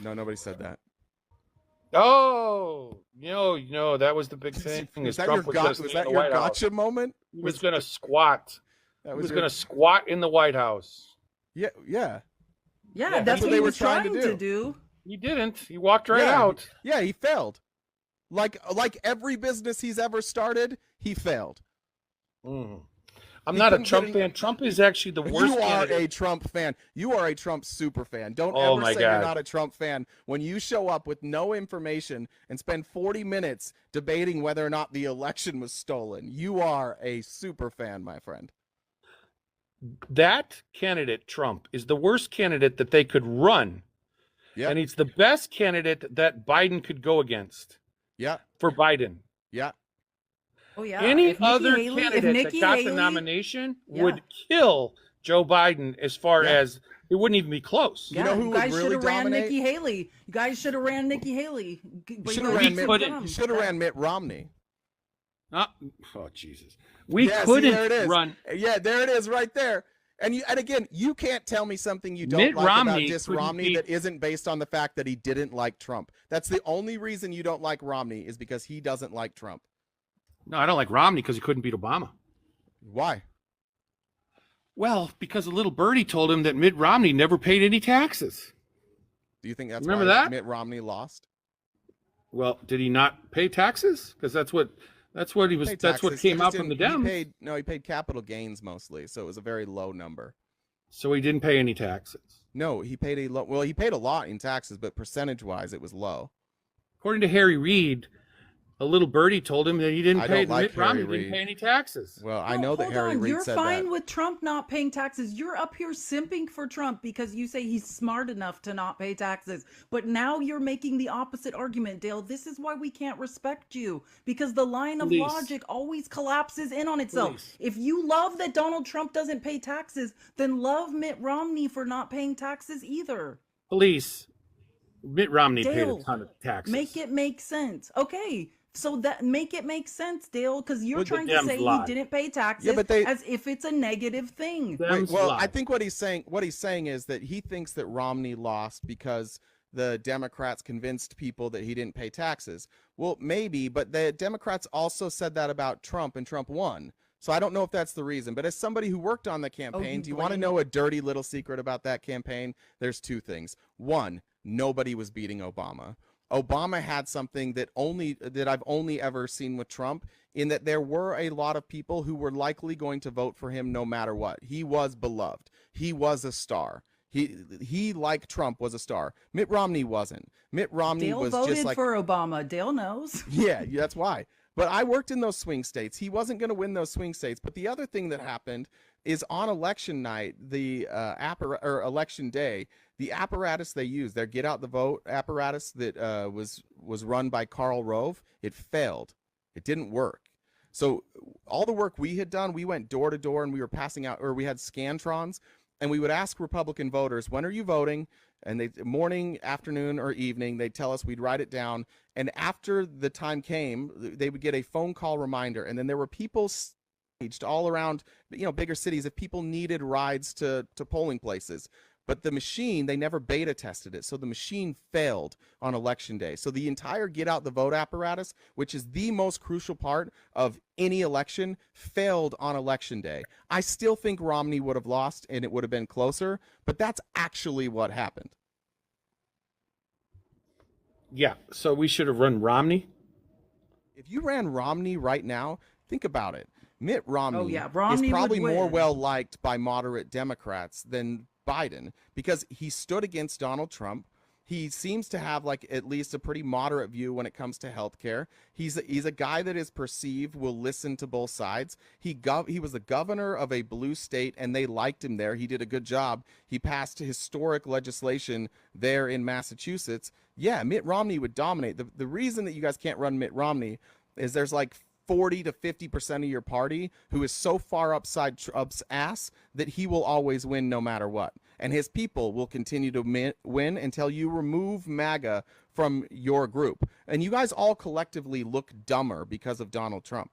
No, nobody said that. Oh, no, that was the big thing. Was that your gotcha moment? He was going to squat. He was going to squat in the White House. Yeah, that's what they were trying to do. He didn't. He walked right out. Yeah, he failed. Like every business he's ever started, he failed. I'm not a Trump fan. Trump is actually the worst candidate. You are a Trump fan. You are a Trump super fan. Don't ever say you're not a Trump fan when you show up with no information and spend 40 minutes debating whether or not the election was stolen. You are a super fan, my friend. That candidate, Trump, is the worst candidate that they could run. Yeah. And he's the best candidate that Biden could go against. Yeah. For Biden. Yeah. Oh, yeah. Any other candidate that got the nomination would kill Joe Biden as far as it wouldn't even be close. You know who you guys would really should have ran dominate? Nikki Haley. You guys should have ran Nikki Haley. You should have ran Mitt Romney. Oh, Jesus. We couldn't run. Yeah, there it is right there. And again, you can't tell me something you don't like about just Romney that isn't based on the fact that he didn't like Trump. That's the only reason you don't like Romney is because he doesn't like Trump. No, I don't like Romney because he couldn't beat Obama. Why? Well, because a little birdie told him that Mitt Romney never paid any taxes. Do you think that's why that? Mitt Romney lost? Well, did he not pay taxes? Because that's what he was. That's what came out from the Dems. He paid capital gains mostly, so it was a very low number. So he didn't pay any taxes. No, he paid a lot. Well, he paid a lot in taxes, but percentage-wise, it was low. According to Harry Reid, a little birdie told him that he didn't pay. Mitt Romney didn't pay any taxes. Well, I know that Harry Reid said that. You're fine with Trump not paying taxes. You're up here simping for Trump because you say he's smart enough to not pay taxes. But now you're making the opposite argument, Dale. This is why we can't respect you, because the line of logic always collapses in on itself. If you love that Donald Trump doesn't pay taxes, then love Mitt Romney for not paying taxes either. Police. Mitt Romney paid a ton of taxes. Make it make sense. Okay. So that make it make sense, Dale, because you're trying to say he didn't pay taxes as if it's a negative thing. Well, I think what he's saying is that he thinks that Romney lost because the Democrats convinced people that he didn't pay taxes. Well, maybe, but the Democrats also said that about Trump, and Trump won. So I don't know if that's the reason. But as somebody who worked on the campaign, do you want to know a dirty little secret about that campaign? There's two things. One, nobody was beating Obama. Obama had something that I've only ever seen with Trump, in that there were a lot of people who were likely going to vote for him no matter what. He was beloved. He was a star. He like Trump was a star. Mitt Romney wasn't. Mitt Romney Dale was voted just like for Obama. Dale knows. Yeah, that's why. But I worked in those swing states. He wasn't going to win those swing states. But the other thing that happened is on election night, the election day, the apparatus they used, their get out the vote apparatus that was run by Karl Rove, it failed. It didn't work. So all the work we had done, we went door to door and we were passing out, or we had Scantrons, and we would ask Republican voters, when are you voting? And they morning, afternoon, or evening, they'd tell us, we'd write it down. And after the time came, they would get a phone call reminder. And then there were people staged all around, bigger cities if people needed rides to polling places. But the machine, they never beta tested it. So the machine failed on election day. So the entire get out the vote apparatus, which is the most crucial part of any election, failed on election day. I still think Romney would have lost and it would have been closer, but that's actually what happened. Yeah. So we should have run Romney. If you ran Romney right now, think about it. Mitt Romney, Romney is probably would more win. well liked by moderate Democrats than Biden because he stood against Donald Trump. He seems to have like at least a pretty moderate view when it comes to healthcare. He's a guy that is perceived will listen to both sides. He was the governor of a blue state and they liked him there. He did a good job. He passed historic legislation there in Massachusetts. Yeah, Mitt Romney would dominate. The reason that you guys can't run Mitt Romney is there's like 40 to 50% of your party who is so far upside Trump's ass that he will always win no matter what. And his people will continue to win until you remove MAGA from your group. And you guys all collectively look dumber because of Donald Trump.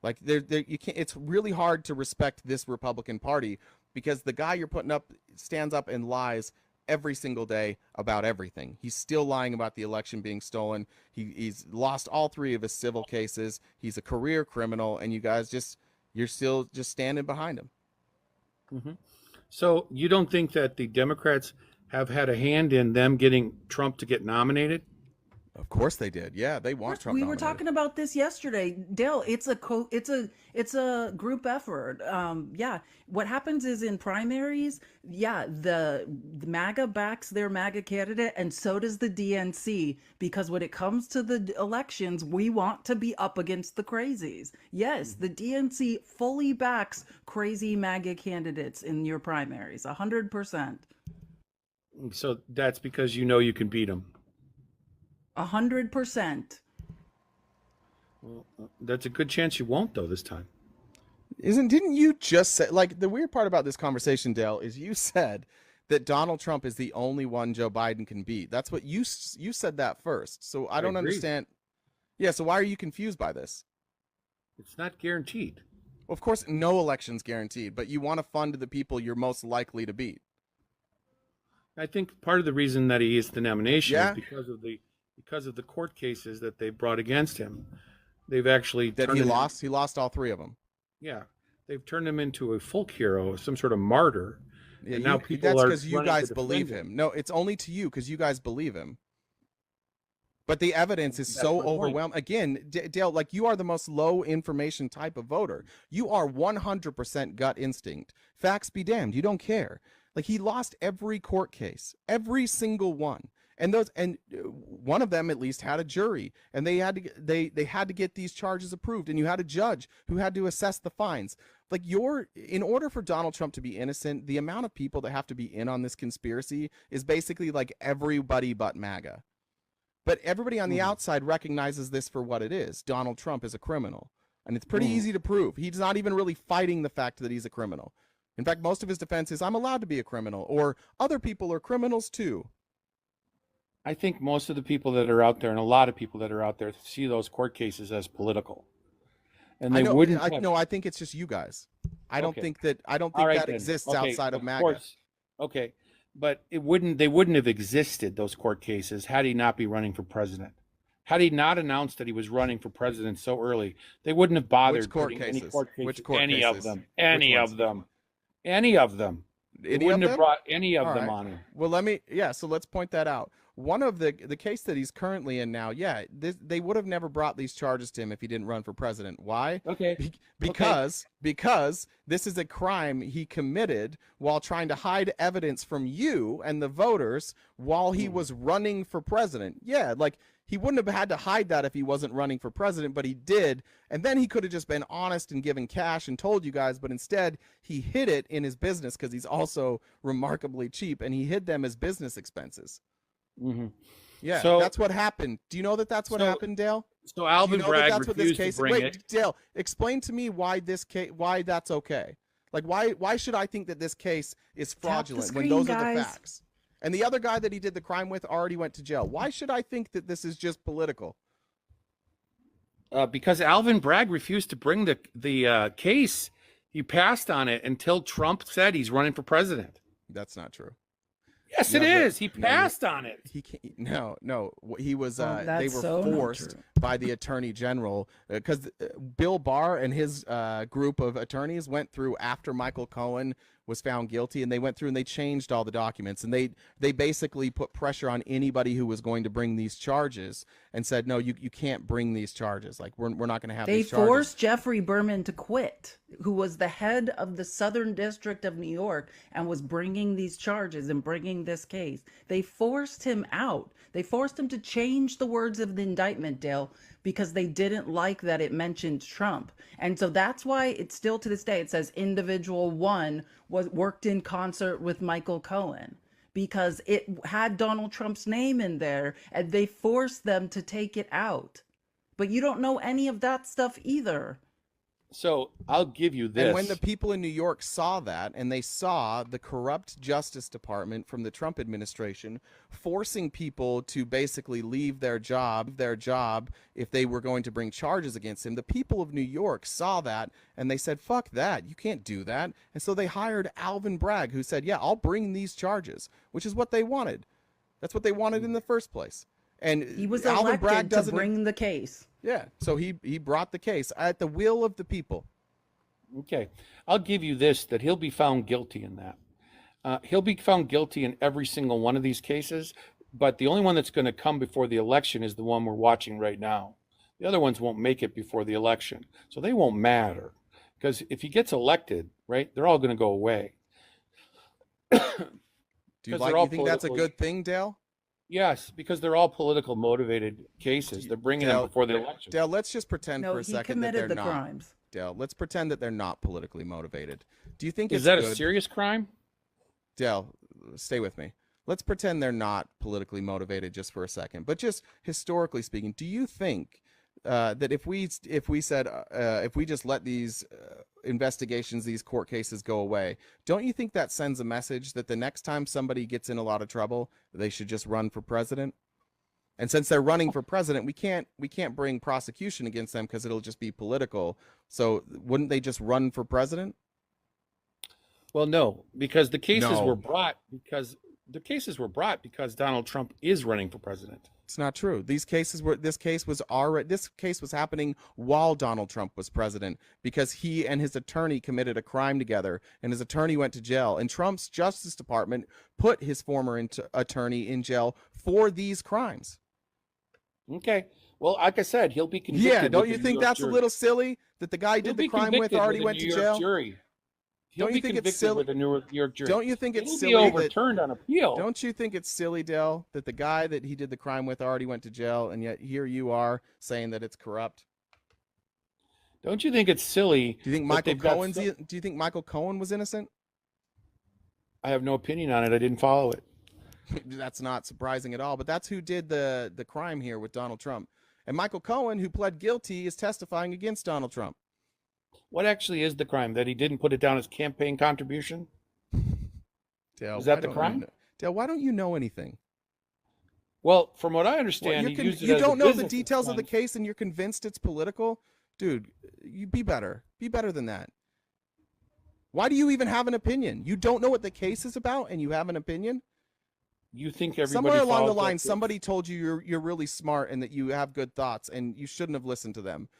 Like you can't, it's really hard to respect this Republican Party because the guy you're putting up stands up and lies every single day about everything. He's still lying about the election being stolen. He's lost all 3 of his civil cases. He's a career criminal, and you guys you're still just standing behind him. Mm-hmm. So you don't think that the Democrats have had a hand in them getting Trump to get nominated? Of course they did. Yeah, they want Trump. We were talking about this yesterday, Dale. It's a group effort. Yeah, what happens is in primaries, the MAGA backs their MAGA candidate, and so does the DNC. Because when it comes to the elections, we want to be up against the crazies. Yes, the DNC fully backs crazy MAGA candidates in your primaries, 100%. So that's because you know you can beat them. 100%. Well, that's a good chance you won't, though, this time. Didn't you just say, like, the weird part about this conversation, Dale, is you said that Donald Trump is the only one Joe Biden can beat. That's what you said that first. So I don't understand. Yeah, so why are you confused by this? It's not guaranteed. Well, of course, no election's guaranteed, but you want to fund the people you're most likely to beat. I think part of the reason that he is the nomination Yeah. is because of the court cases that they brought against him. They've actually He lost all 3 of them. Yeah, they've turned him into a folk hero, some sort of martyr. Yeah, and now people that's are because you running guys to believe defend him. No, it's only to you because you guys believe him. But the evidence is so overwhelming. Again, Dale, like you are the most low information type of voter. You are 100% gut instinct. Facts be damned. You don't care. Like he lost every court case, every single one. And one of them at least had a jury, and they had to get these charges approved, and you had a judge who had to assess the fines. Like in order for Donald Trump to be innocent, the amount of people that have to be in on this conspiracy is basically like everybody but MAGA. But everybody on the outside recognizes this for what it is. Donald Trump is a criminal, and it's pretty easy to prove. He's not even really fighting the fact that he's a criminal. In fact, most of his defense is, I'm allowed to be a criminal, or other people are criminals too. I think most of the people that are out there, and a lot of people that are out there, see those court cases as political, and they wouldn't. I think it's just you guys. I don't think that exists outside of MAGA. Course. Okay, but they wouldn't have existed, those court cases, had he not be running for president. Had he not announced that he was running for president so early, they wouldn't have bothered. Which court cases? Any court cases? Which court any cases? of them. Any of them. Any of them. They wouldn't have brought any of them on him. Well, so let's point that out. One of the case that he's currently in now, they would have never brought these charges to him if he didn't run for president. Why? Okay. Because this is a crime he committed while trying to hide evidence from you and the voters while he was running for president. Yeah, like he wouldn't have had to hide that if he wasn't running for president, but he did. And then he could have just been honest and given cash and told you guys, but instead he hid it in his business because he's also remarkably cheap, and he hid them as business expenses. Mm-hmm. Yeah, so that's what happened. Do you know that's what happened, Dale? So Alvin Bragg refused to bring it. Dale, explain to me why that's okay. Like why should I think that this case is fraudulent when those are the facts? And the other guy that he did the crime with already went to jail. Why should I think that this is just political? Because Alvin Bragg refused to bring the case. He passed on it until Trump said he's running for president. That's not true. Yes, it is. He passed on it. He can't, no. He was. They were forced by the attorney general because Bill Barr and his group of attorneys went through after Michael Cohen was found guilty, and they went through and they changed all the documents, and they basically put pressure on anybody who was going to bring these charges and said, no, you can't bring these charges. Like, we're not going to have these charges. They forced Jeffrey Berman to quit, who was the head of the Southern District of New York and was bringing these charges and bringing this case. They forced him out. They forced him to change the words of the indictment, Dale, because they didn't like that it mentioned Trump. And so that's why it's still to this day, it says individual one worked in concert with Michael Cohen, because it had Donald Trump's name in there and they forced them to take it out. But you don't know any of that stuff either. So I'll give you this. And when the people in New York saw that, and they saw the corrupt Justice Department from the Trump administration forcing people to basically leave their job if they were going to bring charges against him, the people of New York saw that and they said, fuck that, you can't do that. And so they hired Alvin Bragg, who said, yeah, I'll bring these charges, which is what they wanted. That's what they wanted in the first place. And he was Alvin elected Bragg to bring the case. Yeah, so he brought the case at the will of the people. Okay, I'll give you this, that he'll be found guilty in that. He'll be found guilty in every single one of these cases, but the only one that's going to come before the election is the one we're watching right now. The other ones won't make it before the election, so they won't matter. Because if he gets elected, right, they're all going to go away. Do you think that's a good thing, Dale? Yes, because they're all political motivated cases. They're bringing them before the election. Dale, let's just pretend for a second that they're not. Crimes. Dale, let's pretend that they're not politically motivated. Do you think is that a serious crime? Dale, stay with me. Let's pretend they're not politically motivated just for a second. But just historically speaking, do you think that if we just let these investigations, these court cases go away, don't you think that sends a message that the next time somebody gets in a lot of trouble, they should just run for president? And since they're running for president, we can't bring prosecution against them because it'll just be political. So wouldn't they just run for president? Well, no, because the cases were brought because Donald Trump is running for president. It's not true. This case was happening while Donald Trump was president, because he and his attorney committed a crime together, and his attorney went to jail, and Trump's Justice Department put his former attorney in jail for these crimes. Okay. Well, like I said, he'll be convicted. Yeah, don't you think that's a little silly that the guy he did the crime with already went to jail? Don't you think it's silly with a New York jury? Don't you think it's silly? It'll be overturned on appeal. Don't you think it's silly, Dale, that the guy that he did the crime with already went to jail, and yet here you are saying that it's corrupt? Don't you think it's silly? Do you think Michael Cohen was innocent? I have no opinion on it. I didn't follow it. That's not surprising at all. But that's who did the crime here with Donald Trump. And Michael Cohen, who pled guilty, is testifying against Donald Trump. What actually is the crime? That he didn't put it down as campaign contribution? Dale, is that the crime? Dale, why don't you know anything? Well, from what I understand, he used it you as don't a know the business details of the expense. case, and you're convinced it's political? Dude, you be better. Be better than that. Why do you even have an opinion? You don't know what the case is about, and you have an opinion? You think everybody somewhere along the follows line, that somebody told you you're really smart and that you have good thoughts, and you shouldn't have listened to them.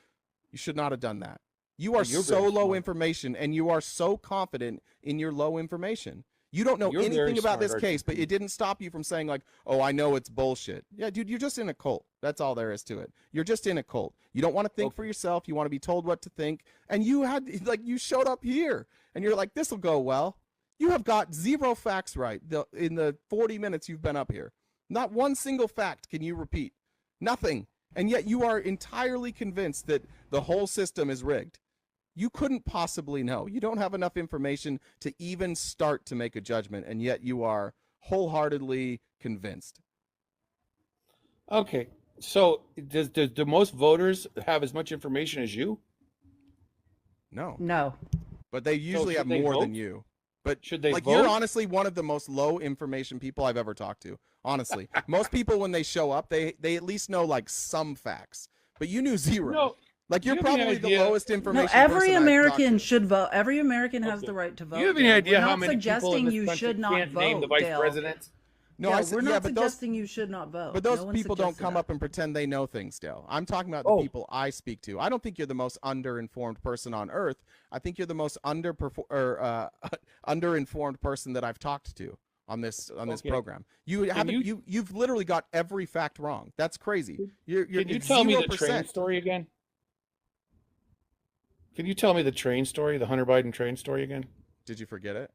You should not have done that. You are so low information, and you are so confident in your low information. You don't know anything about this case, but it didn't stop you from saying, like, oh, I know it's bullshit. Yeah, dude, you're just in a cult. That's all there is to it. You're just in a cult. You don't want to think for yourself. You want to be told what to think. And you showed up here, and you're like, this will go well. You have got zero facts right in the 40 minutes you've been up here. Not one single fact can you repeat. Nothing. And yet you are entirely convinced that the whole system is rigged. You couldn't possibly know. You don't have enough information to even start to make a judgment, and yet you are wholeheartedly convinced. Okay, so do most voters have as much information as you? No. But they usually have more than you. But should they vote? You're honestly one of the most low information people I've ever talked to. Honestly, most people when they show up, they at least know like some facts, but you knew zero. No. Like you're probably the lowest information. No, every American should vote. Every American has the right to vote. Do you have any idea how many people in suggesting this you country should not can't vote, name the vice Dale. president? No, Yeah, I said, we're yeah, not but those suggesting you should not vote. but those No one people don't suggested come that. up and pretend they know things, Dale. I'm talking about the people I speak to. I don't think you're the most underinformed person on earth. I think you're the most underinformed person that I've talked to on this program. You've literally got every fact wrong. That's crazy. Can you tell me the train story again? Can you tell me the train story, the Hunter Biden train story again? Did you forget it?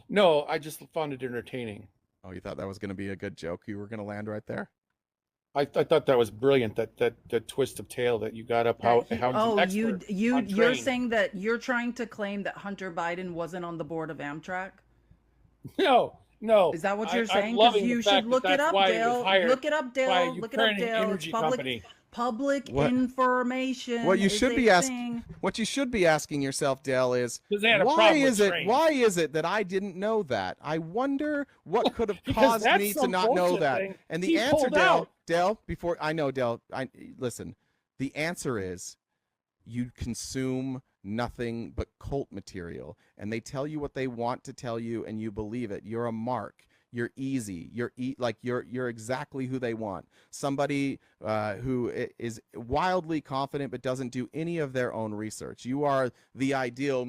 No, I just found it entertaining. Oh, you thought that was going to be a good joke? You were going to land right there? I thought that was brilliant. That twist of tail that you got up. You're saying that you're trying to claim that Hunter Biden wasn't on the board of Amtrak? No. Is that what you're saying? Because you should look it up, Dale. Look it up, Dale. Look it up, Dale. It's public information. What you should be asking yourself, Dale, is why is it that I didn't know that? I wonder what could have caused me to not know that. And the answer, Dale, before I know, Dale, listen. The answer is you consume nothing but cult material, and they tell you what they want to tell you, and you believe it. You're a mark. You're easy. You're exactly who they want. Somebody who is wildly confident but doesn't do any of their own research. You are the ideal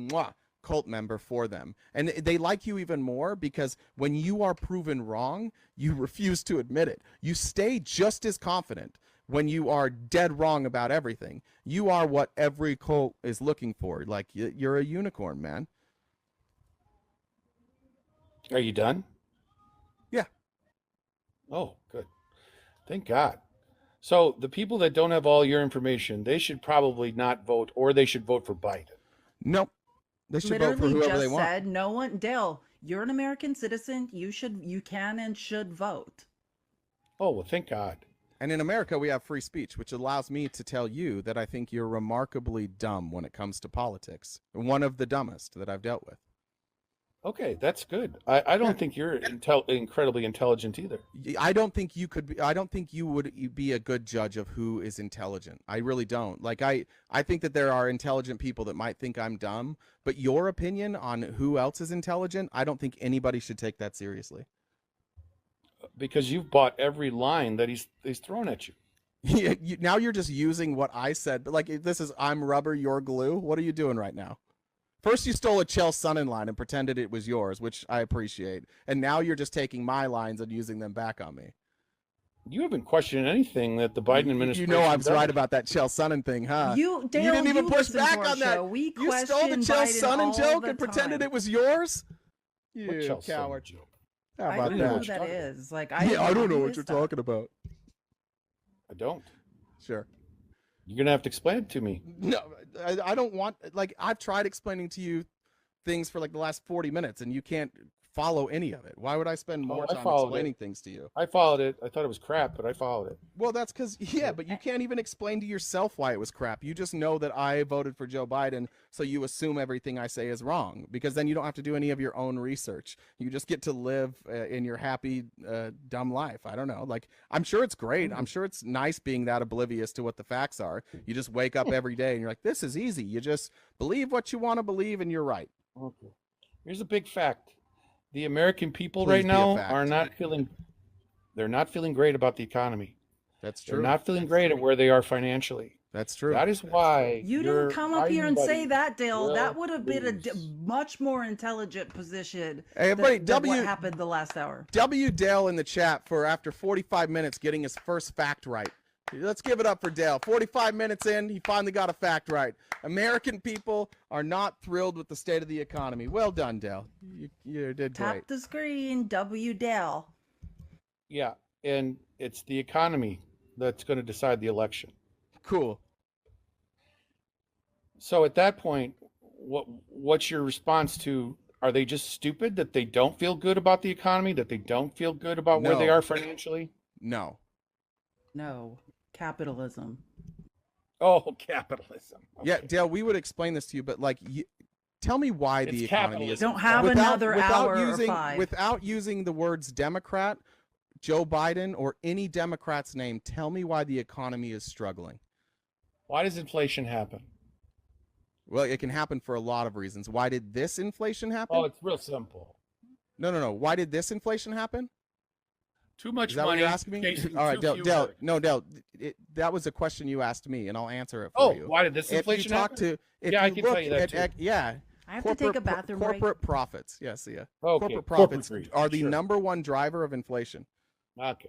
cult member for them. And they like you even more because when you are proven wrong, you refuse to admit it. You stay just as confident when you are dead wrong about everything. You are what every cult is looking for. Like, you're a unicorn, man. Are you done? Yeah. Oh, good. Thank God. So the people that don't have all your information, they should probably not vote, or they should vote for Biden. Nope. They should vote for whoever they want. Said no one. Dale, you're an American citizen. You can and should vote. Oh, well, thank God. And in America, we have free speech, which allows me to tell you that I think you're remarkably dumb when it comes to politics. One of the dumbest that I've dealt with. Okay, that's good. I don't think you're incredibly intelligent either. I don't think you could be. I don't think you would be a good judge of who is intelligent. I really don't. Like, I think that there are intelligent people that might think I'm dumb, but your opinion on who else is intelligent, I don't think anybody should take that seriously. Because you've bought every line that he's thrown at you. Yeah, now you're just using what I said. But like, this is I'm rubber, you're glue. What are you doing right now? First, you stole a Chael Sonnen line and pretended it was yours, which I appreciate. And now you're just taking my lines and using them back on me. You haven't questioned anything that the Biden administration. You know I was right about that Chael Sonnen thing, huh? You didn't even push back on that. You stole the Chael Sonnen joke and pretended it was yours? You coward. How about I don't know who that is. Like, I don't know what you're talking about. I don't. Sure. You're going to have to explain it to me. No, I don't want, like, I've tried explaining to you things for like the last 40 minutes and you can't follow any of it. Why would I spend more time explaining things to you? I followed it. I thought it was crap, but I followed it. Well, that's because, but you can't even explain to yourself why it was crap. You just know that I voted for Joe Biden, so you assume everything I say is wrong, because then you don't have to do any of your own research. You just get to live in your happy, dumb life. I don't know. Like, I'm sure it's great. I'm sure it's nice being that oblivious to what the facts are. You just wake up every day and you're like, this is easy. You just believe what you want to believe and you're right. Okay. Here's a big fact. The American people right now are not feeling great about the economy. That's true. They're not feeling great at where they are financially. That's true. That is why you didn't come up here and say that, Dale. That would have been a much more intelligent position than what happened the last hour. W. Dale in the chat for after 45 minutes getting his first fact right. Let's give it up for Dale. 45 minutes in, he finally got a fact right. American people are not thrilled with the state of the economy. Well done, Dale. You did great. Tap the screen, W. Dale. Yeah, and it's the economy that's going to decide the election. Cool. So at that point, what's your response to, are they just stupid that they don't feel good about the economy, that they don't feel good about where they are financially? No. Capitalism. Oh, capitalism. Okay. Yeah, Dale, we would explain this to you, but like, tell me why the economy is. Don't have another hour or 5. Without using the words Democrat, Joe Biden, or any Democrat's name, tell me why the economy is struggling. Why does inflation happen? Well, it can happen for a lot of reasons. Why did this inflation happen? Oh, it's real simple. No. Why did this inflation happen? Too much Is that money. what you're asking me? chasing All right, too Dale. few No, Dale. That was a question you asked me, and I'll answer it for Oh, you. why did this If you inflation talk happen? to, if Yeah, I you can look tell you that at, too. yeah, I have to take a bathroom break. corporate profits. Yes, see ya. Okay, Corporate profits greed, are the sure. number one driver of inflation. Okay.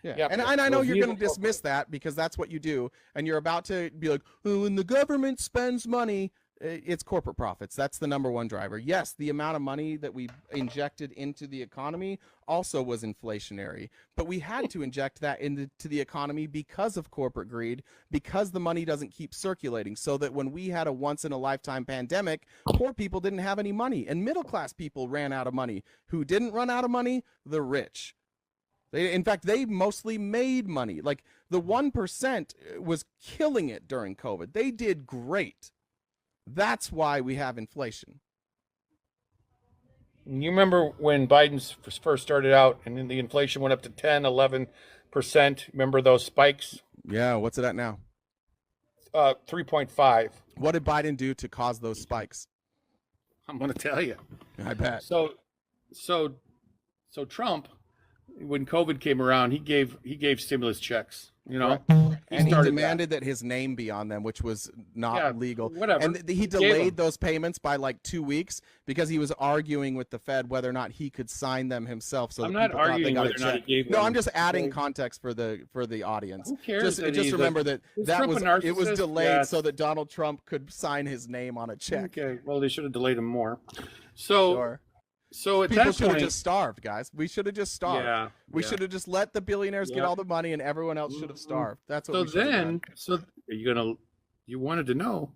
Yeah, Yep, and yep. I know Well, you're Viva going to dismiss that because that's what you do, and you're about to be like, oh, when the government spends money, it's corporate profits. That's the number one driver. Yes, the amount of money that we injected into the economy also was inflationary, but we had to inject that into the economy because of corporate greed, because the money doesn't keep circulating, so that when we had a once-in-a-lifetime pandemic, poor people didn't have any money, and middle-class people ran out of money. Who didn't run out of money? The rich. In fact, they mostly made money. Like the 1% was killing it during COVID. They did great. That's why we have inflation. You remember when Biden first started out and then the inflation went up to 10, 11%? Remember those spikes? Yeah, what's it at now? 3.5. What did Biden do to cause those spikes? I'm going to tell you. I bet. So Trump, when COVID came around, he gave stimulus checks. You know, and he demanded that his name be on them, which was not legal. Whatever. And he delayed those payments by like 2 weeks because he was arguing with the Fed whether or not he could sign them himself. So I'm that not arguing whether or not he gave them. No, I'm just adding context for the audience. Who cares? Just remember that it was delayed so that Donald Trump could sign his name on a check. Okay. Well, they should have delayed him more. So. Sure. So at people that should have point, just starved, guys. We should have just starved. Yeah, we should have just let the billionaires get all the money, and everyone else should have starved. That's what. So then, you wanted to know.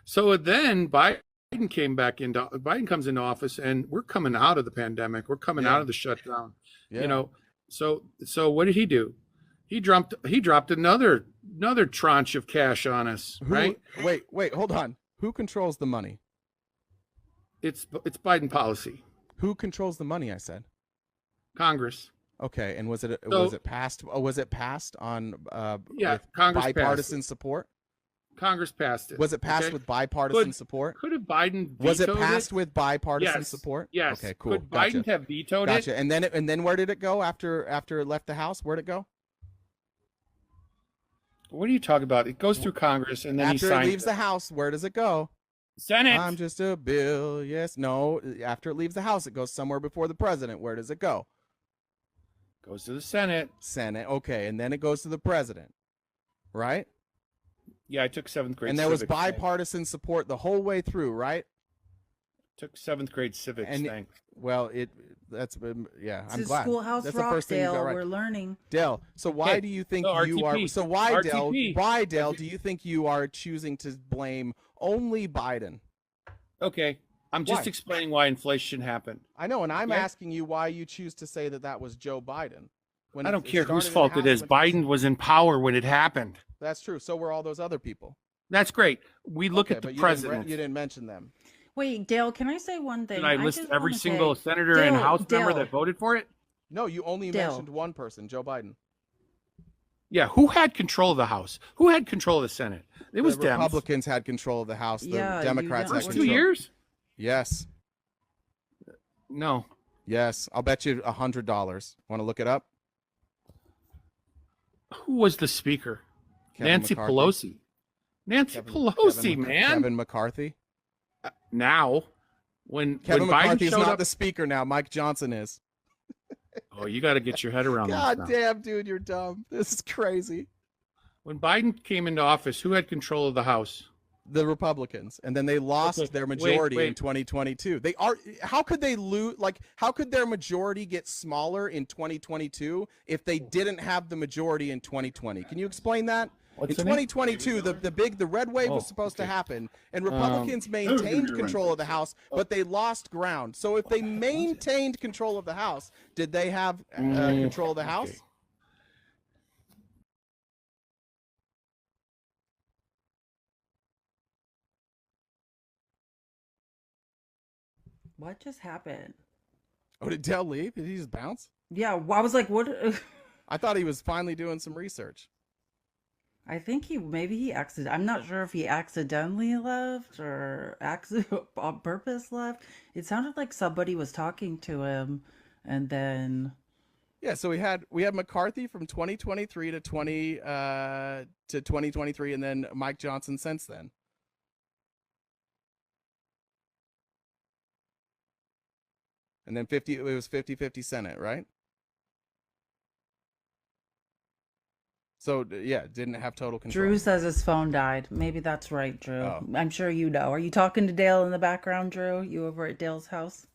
So then Biden comes into office, and we're coming out of the pandemic. We're coming out of the shutdown. Yeah. You know, so what did he do? He dropped another tranche of cash on us. Right? Wait, hold on. Who controls the money? It's Biden policy. Who controls the money? I said. Congress. Okay, and was it passed? Was it passed on? Congress bipartisan support. Congress passed it. Was it passed with bipartisan support? Could have Biden vetoed Was it passed with bipartisan support? Yes. Okay, cool. Could Biden have vetoed it? And then where did it go after it left the House? Where'd it go? What are you talking about? It goes through Congress and then after it leaves the House. Where does it go? Senate. I'm just a bill. Yes. No. After it leaves the House, it goes somewhere before the president. Where does it go? Goes to the Senate. Senate. Okay. And then it goes to the president. Right? Yeah, I took 7th grade. And there was bipartisan support the whole way through, right? Took 7th grade civics. Thanks. Well, that's yeah. I'm glad. Schoolhouse that's rock, the first thing you got right. We're learning. Dale, so why do you think you are? So why, Dale? Why, Dale? Do you think you are choosing to blame only Biden? Okay, I'm just explaining why inflation happened. I know, and I'm asking you why you choose to say that was Joe Biden. I don't care whose fault it is. Biden was in power when it happened. That's true. So were all those other people. That's great. We look at the president. You didn't mention them. Wait, Dale, can I say one thing? Did I list every single senator and House member that voted for it? No, you only mentioned one person, Joe Biden. Yeah, who had control of the House? Who had control of the Senate? It was the Republicans had control of the House. The Democrats had control. 2 years? Yes. No. Yes, I'll bet you $100. Want to look it up? Who was the speaker? Nancy Pelosi. Nancy Pelosi, man. Kevin McCarthy. Now, when Kevin McCarthy's Biden not the speaker now, Mike Johnson is. Oh, you got to get your head around this. God damn, dude, you're dumb. This is crazy. When Biden came into office, who had control of the House? The Republicans, and then they lost their majority in 2022. They are. How could they lose? Like, how could their majority get smaller in 2022 if they didn't have the majority in 2020? Can you explain that? In 2022, the red wave was supposed to happen, and Republicans maintained control of the House, but they lost ground. So if they maintained control of the House, did they have control of the House? Okay. What just happened? Oh, did Dell leave? Did he just bounce? Yeah, I was like, what? I thought he was finally doing some research. I think I'm not sure if he accidentally left or on purpose left. It sounded like somebody was talking to him, and then Yeah, so we had McCarthy from 2023 to 2023, and then Mike Johnson since then. And then it was 50-50 Senate, right? So yeah, didn't have total control. Drew says his phone died. Maybe that's right, Drew. Oh. I'm sure you know. Are you talking to Dale in the background, Drew? You over at Dale's house?